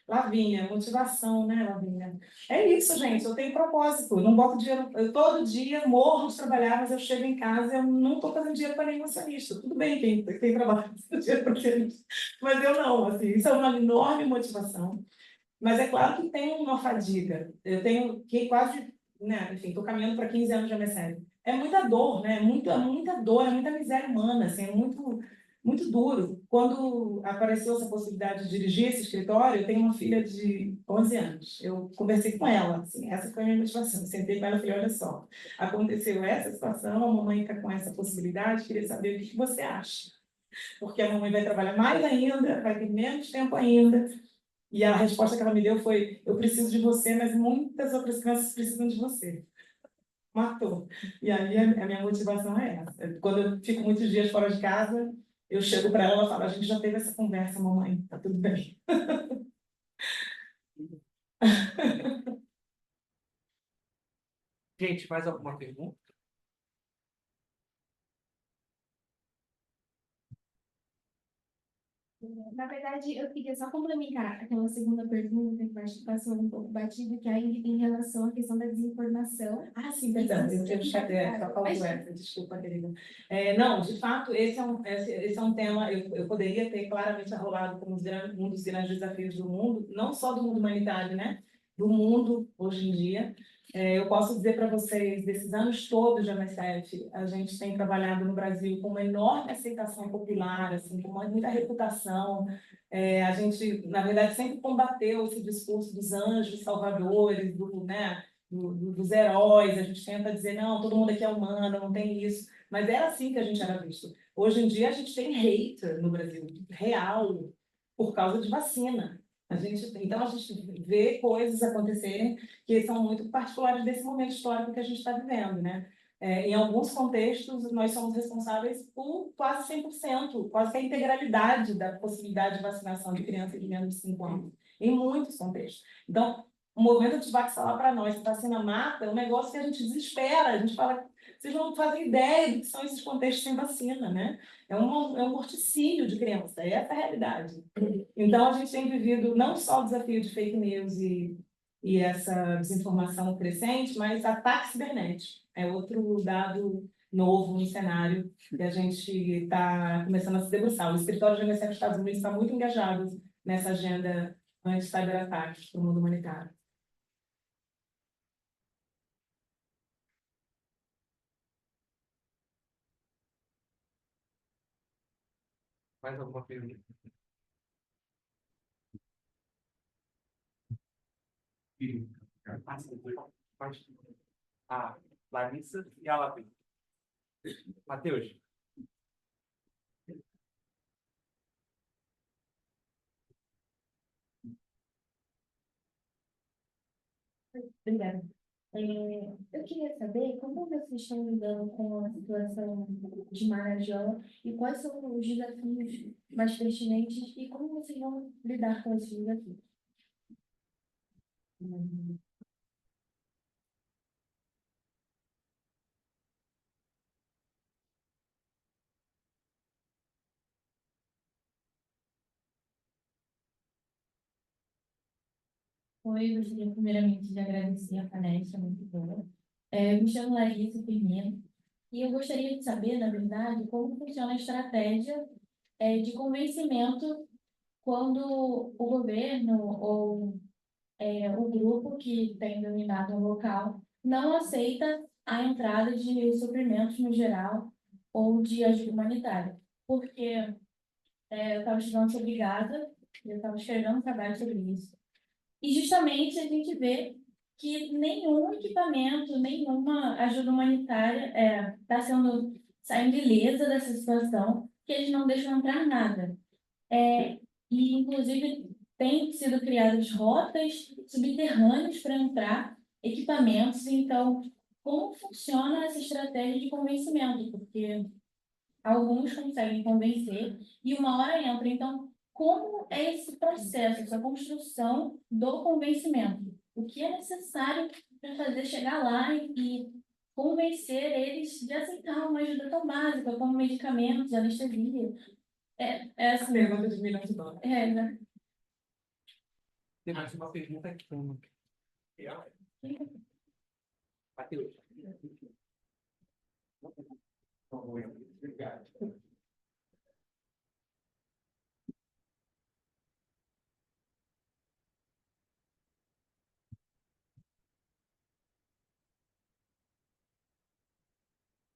Lavínia, motivação, né, Lavínia? É isso, gente. Eu tenho propósito. Eu não boto dinheiro. Eu todo dia morro de trabalhar, mas eu chego em casa e eu não estou fazendo dinheiro para nenhum acionista. Tudo bem quem trabalha fazendo dinheiro para acionista. Mas eu não. Assim, isso é uma enorme motivação. Mas é claro que tem uma fadiga. Eu tenho que quase, né, enfim, estou caminhando para 15 anos de MSL. É muita dor, né? Muita dor, é muita miséria humana, assim, é muito duro. Quando apareceu essa possibilidade de dirigir esse escritório, eu tenho uma filha de 11 anos. Eu conversei com ela, assim, essa foi a minha motivação. Eu sentei com ela e falei, olha só, aconteceu essa situação, a mamãe está com essa possibilidade, queria saber o que você acha. Porque a mamãe vai trabalhar mais ainda, vai ter menos tempo ainda. E a resposta que ela me deu foi, eu preciso de você, mas muitas outras crianças precisam de você. Matou. E aí a minha motivação é essa. Quando eu fico muitos dias fora de casa, eu chego para ela e ela fala, a gente já teve essa conversa, mamãe, tá tudo bem. Gente, mais alguma pergunta? Na verdade, eu queria só complementar aquela segunda pergunta que eu acho que passou um pouco batido, que é em relação à questão da desinformação. Ah, sim, perdão, eu chatei, só faltou essa, desculpa, querida. Não, de fato, esse é um tema, eu poderia ter claramente arrolado como um dos grandes desafios do mundo, não só do mundo humanitário, né? Do mundo, hoje em dia. Eu posso dizer para vocês, desses anos todos de MSF, a gente tem trabalhado no Brasil com uma enorme aceitação popular, assim, com muita reputação. A gente, na verdade, sempre combateu esse discurso dos anjos salvadores, né? Dos heróis, a gente tenta dizer, não, todo mundo aqui é humano, não tem isso. Mas era assim que a gente era visto. Hoje em dia, a gente tem hater no Brasil, real, por causa de vacina. Então, a gente vê coisas acontecerem que são muito particulares desse momento histórico que a gente está vivendo, né? Em alguns contextos, nós somos responsáveis por quase 100%, quase que a integralidade da possibilidade de vacinação de crianças de menos de 5 anos, em muitos contextos. Então, o movimento anti-vax para nós, a vacina mata, é um negócio que a gente desespera, a gente fala, vocês não fazem ideia do que são esses contextos sem vacina, né? É um morticínio de criança, essa é a realidade. Então, a gente tem vivido não só o desafio de fake news e essa desinformação crescente, mas ataque cibernético. É outro dado novo no cenário que a gente está começando a se debruçar. O escritório de UNICEF dos Estados Unidos está muito engajado nessa agenda anti-cyberataques para o mundo humanitário. Mais alguma pergunta? Ah, sim, pode. A Larissa e a Lavi. Matheus. Obrigada. Eu queria saber como vocês estão lidando com a situação de Marajó e quais são os desafios mais pertinentes e como vocês vão lidar com esses desafios. Oi, eu gostaria primeiramente de agradecer a palestra, muito boa. Eu me chamo Larissa Firmino e eu gostaria de saber, na verdade, como funciona a estratégia de convencimento quando o governo ou o grupo que tem dominado o local não aceita a entrada de suprimentos no geral ou de ajuda humanitária. Porque eu estava estudando sobre Gaza, eu estava escrevendo um trabalho sobre isso. E justamente a gente vê que nenhum equipamento, nenhuma ajuda humanitária está saindo ilesa dessa situação, que eles não deixam entrar nada. E, inclusive, têm sido criadas rotas subterrâneas para entrar equipamentos. Então, como funciona essa estratégia de convencimento? Porque alguns conseguem convencer e uma hora entra. Então, como é esse processo, essa construção do convencimento? O que é necessário para fazer chegar lá e convencer eles de aceitar uma ajuda tão básica como medicamentos, anestesia? Assim, Pergunta de milhões de dólares. né? Tem mais uma pergunta aqui. Matheus. Obrigado.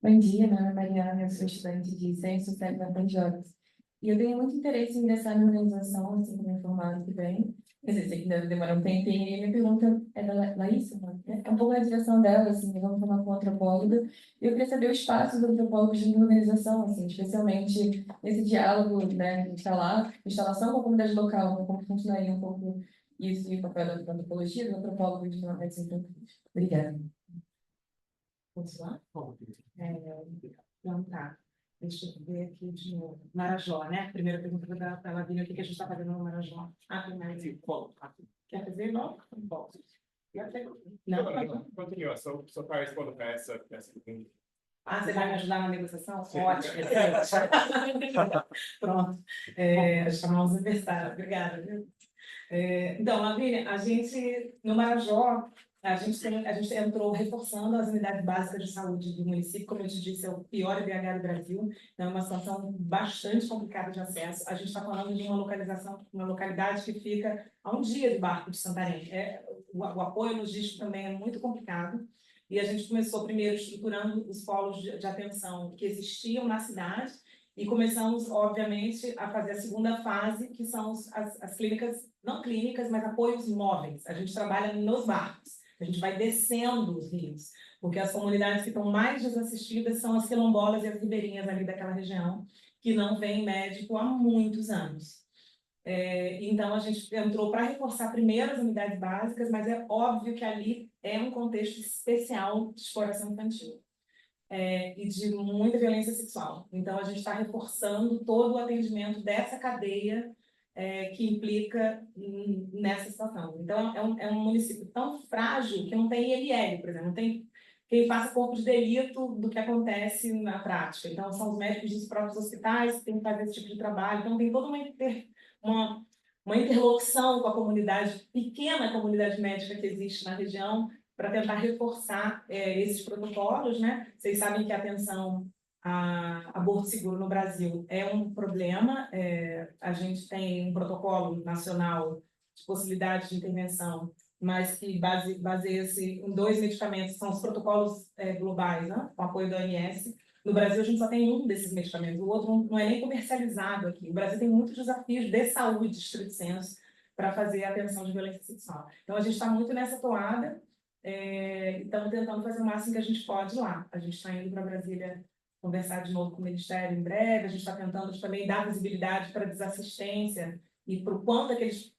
Bom dia, meu nome é Mariana, eu sou estudante de Ciências Sociais da FJ. E eu tenho muito interesse em ingressar na organização, assim como informado que vem. Quer dizer, sei que deve demorar um tempinho, e minha pergunta é da Laísa, né? É um pouco a direção dela, assim, vamos falar com antropóloga. E eu queria saber o espaço dos antropólogos de organização, assim, especialmente nesse diálogo, né, que está lá, instalação com a comunidade local, né, como funcionaria um pouco isso e o papel da antropologia, do antropólogo de uma medicina. Obrigada. Vamos lá? Então, tá. Deixa eu ver aqui de novo. Marajó, né? Primeira pergunta para a Lavínia, o que a gente está fazendo no Marajó? Tem mais. Quer fazer? Não? Posso. Não, Continua, só para responder para essa pergunta. você vai me ajudar na negociação? Ótimo, excelente. Pronto. Chamar os adversários. Obrigada. Viu? Então, Lavínia, a gente, no Marajó, a gente entrou reforçando as unidades básicas de saúde do município. Como eu te disse, é o pior IDH do Brasil. Então, é uma situação bastante complicada de acesso. A gente está falando de uma localidade que fica a 1 dia de barco de Santarém. O apoio logístico também é muito complicado. E a gente começou primeiro estruturando os polos de atenção que existiam na cidade e começamos, obviamente, a fazer a segunda fase, que são as clínicas, não clínicas, mas apoios móveis. A gente trabalha nos barcos. A gente vai descendo os rios, porque as comunidades que estão mais desassistidas são as quilombolas e as ribeirinhas ali daquela região, que não vem médico há muitos anos. Então, a gente entrou para reforçar primeiro as unidades básicas, mas é óbvio que ali é um contexto especial de exploração infantil e de muita violência sexual. Então, a gente está reforçando todo o atendimento dessa cadeia que implica nessa situação. Então, é um município tão frágil que não tem ILL, por exemplo, não tem quem faça corpo de delito do que acontece na prática. Então, são os médicos dos próprios hospitais que têm que fazer esse tipo de trabalho. Então, tem toda uma interlocução com a comunidade, pequena comunidade médica que existe na região, para tentar reforçar esses protocolos, né? Vocês sabem que a atenção a aborto seguro no Brasil é um problema. A gente tem um protocolo nacional de possibilidade de intervenção, mas que baseia-se em 2 medicamentos, são os protocolos globais, né? Com apoio da OMS. No Brasil, a gente só tem um desses medicamentos, o outro não é nem comercializado aqui. O Brasil tem muitos desafios de saúde, estrito sensu, para fazer a atenção de violência sexual. Então, a gente está muito nessa toada, estamos tentando fazer o máximo que a gente pode lá. A gente está indo para Brasília conversar de novo com o Ministério em breve, a gente está tentando também dar visibilidade para a desassistência e para o quanto aqueles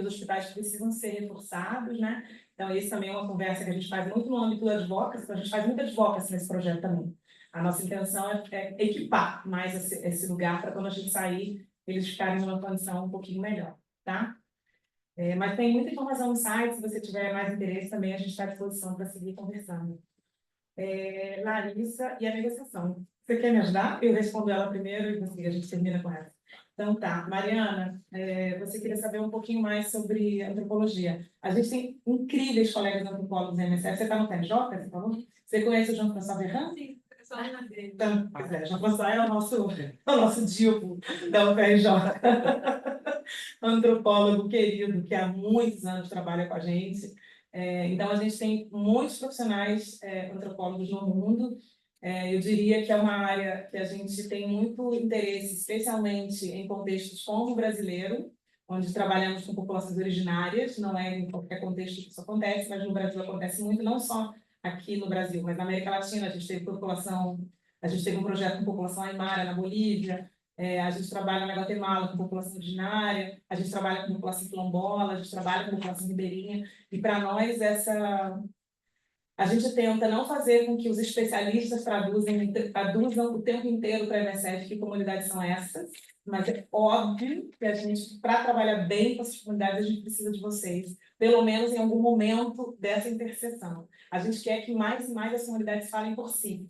hospitais precisam ser reforçados, né? Então, esse também é uma conversa que a gente faz muito no âmbito da advocacy, então a gente faz muita advocacy nesse projeto também. A nossa intenção é equipar mais esse lugar para quando a gente sair, eles ficarem numa condição um pouquinho melhor, tá? Mas tem muita informação no site, se você tiver mais interesse também, a gente está à disposição para seguir conversando. Larissa e a negociação. Você quer me ajudar? Eu respondo ela primeiro e a gente termina com ela. Então tá, Mariana, você queria saber um pouquinho mais sobre antropologia. A gente tem incríveis colegas antropólogos da MSF. Você está no TNJ, você falou? Você conhece o Jean-François Verran? Sim. Então, Jean-François é o nosso Dilpo da UFRJ. Antropólogo querido, que há muitos anos trabalha com a gente. Então, a gente tem muitos profissionais antropólogos no mundo. Eu diria que é uma área que a gente tem muito interesse, especialmente em contextos como o brasileiro, onde trabalhamos com populações originárias, não é em qualquer contexto que isso acontece, mas no Brasil acontece muito, não só aqui no Brasil, mas na América Latina. A gente teve um projeto com população aimara na Bolívia, a gente trabalha na Guatemala com população originária, a gente trabalha com população quilombola, a gente trabalha com população ribeirinha, e para nós a gente tenta não fazer com que os especialistas traduzam o tempo inteiro para a MSF que comunidades são essas, mas é óbvio que a gente, para trabalhar bem com essas comunidades, a gente precisa de vocês, pelo menos em algum momento dessa interseção. A gente quer que mais e mais as comunidades falem por si,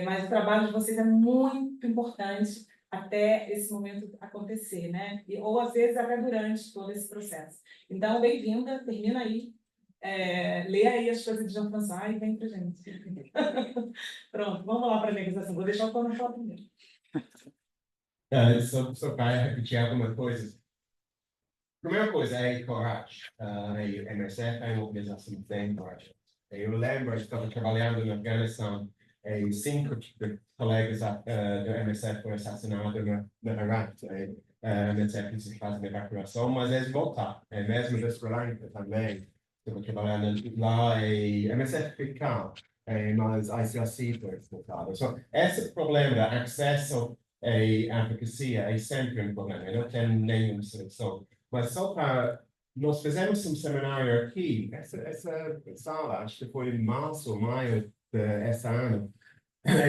mas o trabalho de vocês é muito importante até esse momento acontecer, né? Ou às vezes até durante todo esse processo. Então, bem-vinda, termina aí. Lê aí as coisas de Jean-François e vem pra gente. Pronto, vamos lá para a negociação. Vou deixar o Paulo falar primeiro. Só para repetir algumas coisas. Primeira coisa é coragem. A MSF é uma organização bem corajosa. Eu lembro, eu estava trabalhando no Afeganistão e 5 colegas do MSF foram assassinados no Iraque. A MSF se faz uma evacuação, mas eles voltaram. Mesmo da Sri Lanka também. Estou trabalhando lá e MSF fica, mas ICRC foi expulsado. Então, esse problema de acesso e advocacia é sempre um problema. Eu não tenho nenhuma solução. Mas só para... Nós fizemos um seminário aqui, essa sala, acho que foi em março ou maio desse ano,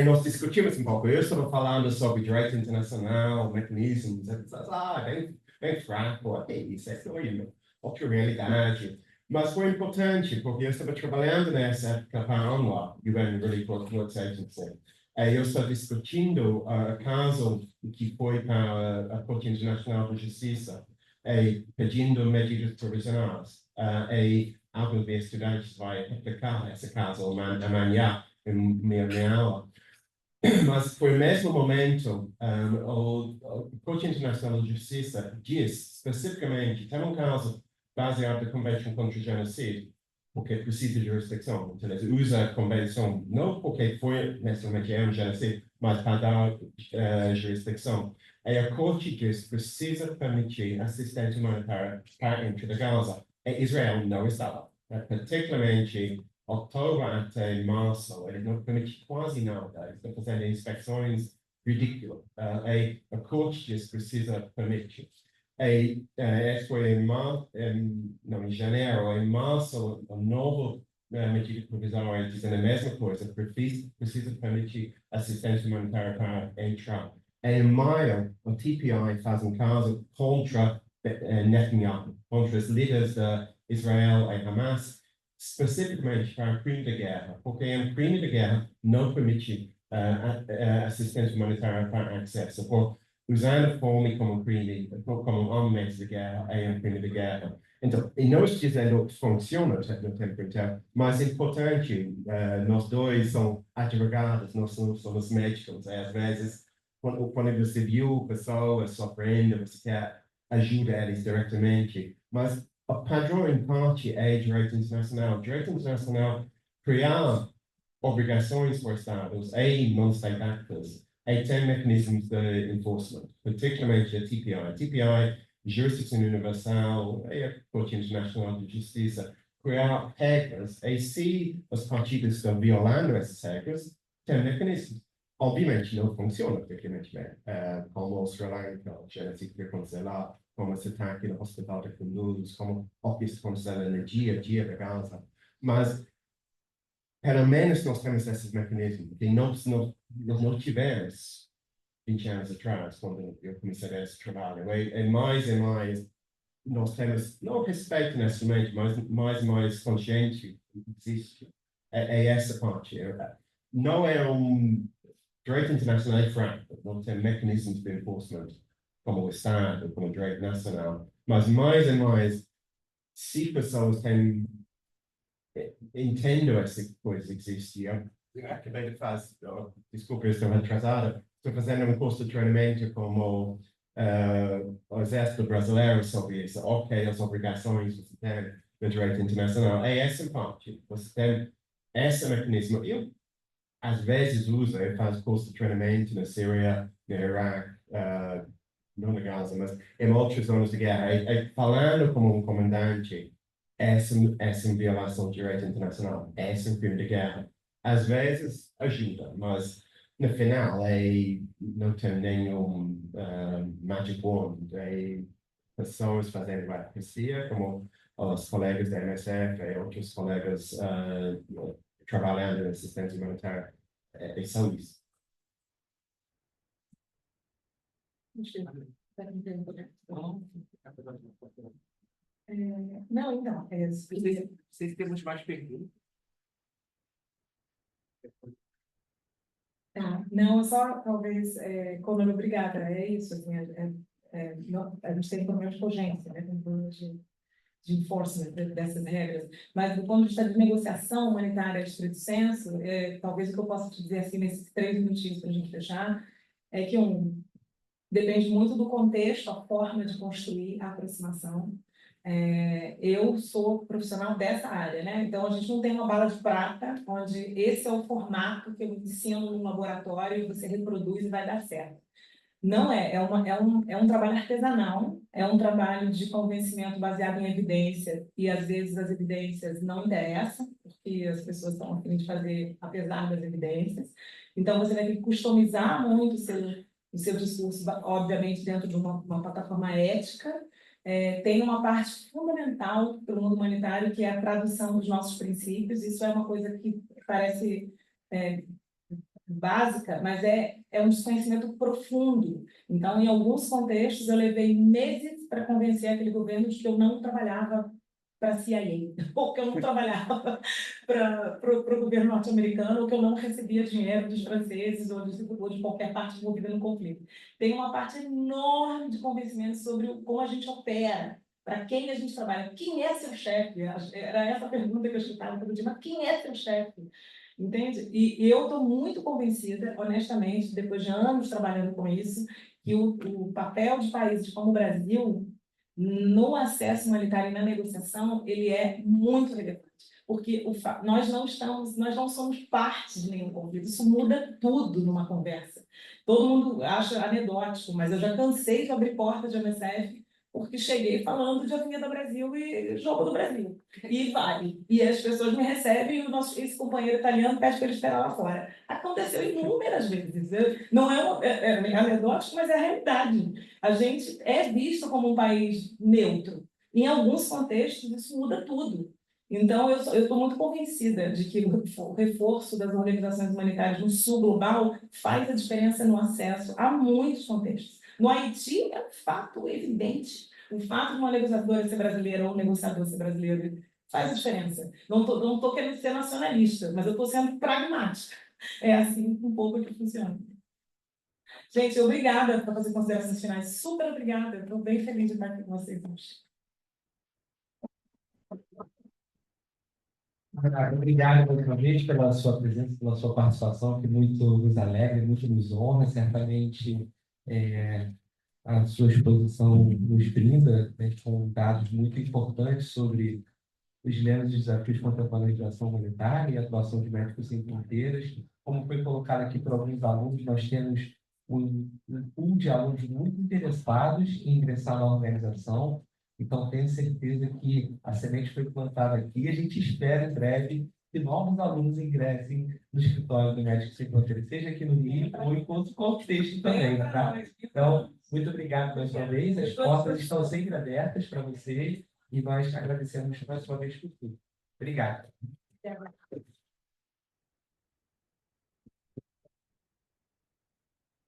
nós discutimos um pouco. Eu estava falando sobre direito internacional, mecanismos, bem fraco, isso é outra realidade. Mas foi importante, porque eu estava trabalhando nessa época para a UNRWA, UN Relief Works Agency. Eu estava discutindo o caso que foi para a Corte Internacional de Justiça, pedindo medidas provisionais. E alguns dos estudantes vão aplicar esse caso amanhã, em minha aula. Mas foi o mesmo momento, o Corte Internacional de Justiça diz especificamente, tem um caso baseado na Convenção contra o Genocídio, porque precisa de jurisdição. Então, eles usam a Convenção não porque foi necessariamente um genocídio, mas para dar jurisdição. E a Corte diz que precisa permitir assistência humanitária para entre a Gaza. E Israel não estava. Particularmente outubro até março, ele não permite quase nada. Estão fazendo inspeções ridículas. E a Corte diz que precisa permitir. Foi em janeiro, em março, a nova medida provisória dizendo a mesma coisa, precisa permitir assistência humanitária para entrar. Em maio, o TPI faz um caso contra Netanyahu, contra os líderes de Israel e Hamas, especificamente para crime de guerra, porque um crime de guerra não permite assistência humanitária para acesso, por usando a fome como crime, como um armamento de guerra, é um crime de guerra. Então, e nós dizendo que funciona no tempo inteiro, mas é importante, nós dois somos advogados, nós somos médicos, e às vezes, quando você viu pessoas sofrendo, você quer ajudar eles diretamente, mas o padrão, em parte, é direito internacional. Direito internacional criar obrigações for Estados e non-state actors e tem mecanismos de enforcement, particularmente a TPI. A TPI, Jurisdição Universal e a Corte Internacional de Justiça, criar regras e se os partidos estão violando essas regras, tem mecanismos. Obviamente não funciona perfeitamente bem, como o Sri Lanka, o genocídio que aconteceu lá, como esse ataque no Hospital de Kunduz, como o que aconteceu na energia, dia da Gaza. Mas, pelo menos nós temos esses mecanismos, que nós não tivemos 20 anos atrás, quando eu comecei esse trabalho. E mais, nós temos, não respeito nesse momento, mas mais consciente existe. É essa parte. Não é direito internacional é fraco, não tem mecanismos de enforcement, como o Estado, como o direito nacional. Mas mais e mais, se pessoas entendem essa coisa existe, eu acabei de fazer, desculpa, eu estou atrasada, estou fazendo um curso de treinamento como o Exército Brasileiro sobre isso, ok, as obrigações que você tem no direito internacional, é essa parte, você tem esse mecanismo. Eu, às vezes, uso, eu faço curso de treinamento na Síria, no Iraque, não na Gaza, mas em outras zonas de guerra, falando como um comandante, essa violação do direito internacional, essa crime de guerra, às vezes ajuda, mas no final não tem nenhum magic wand, pessoas fazendo advocacia, como os colegas da MSF e outros colegas trabalhando na assistência humanitária, são isso. Não, então, Vocês temos mais perguntas? tá. Não, só talvez, como obrigada, é isso, assim, a gente tem problemas de cogência, né, tem problemas de enforcement dessas regras, mas do ponto de vista de negociação humanitária de estrito senso, talvez o que eu possa te dizer, assim, nesses 3 minutinhos para a gente fechar, é que, depende muito do contexto, a forma de construir a aproximação. Eu sou profissional dessa área, né? Então, a gente não tem uma bala de prata, onde esse é o formato que eu ensino no laboratório e você reproduz e vai dar certo. Não é um trabalho artesanal, é um trabalho de convencimento baseado em evidência, e às vezes as evidências não interessam, porque as pessoas estão a fim de fazer apesar das evidências. Então, você vai ter que customizar muito o seu discurso, obviamente, dentro de uma plataforma ética. Tem uma parte fundamental pelo mundo humanitário, que é a tradução dos nossos princípios. Isso é uma coisa que parece básica, mas é um desconhecimento profundo. Então, em alguns contextos, eu levei meses para convencer aquele governo de que eu não trabalhava para a CIA, ou que eu não trabalhava para o governo norte-americano, ou que eu não recebia dinheiro dos franceses ou de qualquer parte envolvida no conflito. Tem uma parte enorme de convencimento sobre como a gente opera, para quem a gente trabalha, quem é seu chefe? Era essa a pergunta que eu escutava todo dia, mas quem é seu chefe? Entende? E eu estou muito convencida, honestamente, depois de anos trabalhando com isso, que o papel de países como o Brasil no acesso humanitário e na negociação, ele é muito relevante, porque nós não somos parte de nenhum conflito, isso muda tudo numa conversa. Todo mundo acha anedótico, mas eu já cansei de abrir porta de MSF, porque cheguei falando de Avenida Brasil e Jogo do Brasil, e vai. E as pessoas me recebem e o nosso ex-companheiro italiano pede para ele esperar lá fora. Aconteceu inúmeras vezes. Não é anedótico, mas é a realidade. A gente é visto como um país neutro. Em alguns contextos, isso muda tudo. Então, eu estou muito convencida de que o reforço das organizações humanitárias no sul global faz a diferença no acesso a muitos contextos. No Haiti, é um fato evidente. O fato de uma negociadora ser brasileira ou um negociador ser brasileiro faz a diferença. Não tô querendo ser nacionalista, mas eu estou sendo pragmática. É assim um pouco que funciona. Gente, obrigada por fazer considerações finais. Super obrigada. Estou bem feliz de estar aqui com vocês hoje. Obrigado mais uma vez pela sua presença, pela sua participação, que muito nos alegra, muito nos honra. Certamente, a sua exposição nos brinda, né, com dados muito importantes sobre os dilemas e desafios contemporâneos da ação humanitária e a atuação de Médicos Sem Fronteiras. Como foi colocado aqui por alguns alunos, nós temos um pool de alunos muito interessados em ingressar na organização. Então, tenho certeza que a semente foi plantada aqui e a gente espera em breve que novos alunos ingressem no escritório do Médicos Sem Fronteiras, seja aqui no Rio ou em outros contextos também, tá? Então, muito obrigado mais uma vez. As portas estão sempre abertas para vocês e nós agradecemos mais uma vez por tudo. Obrigado.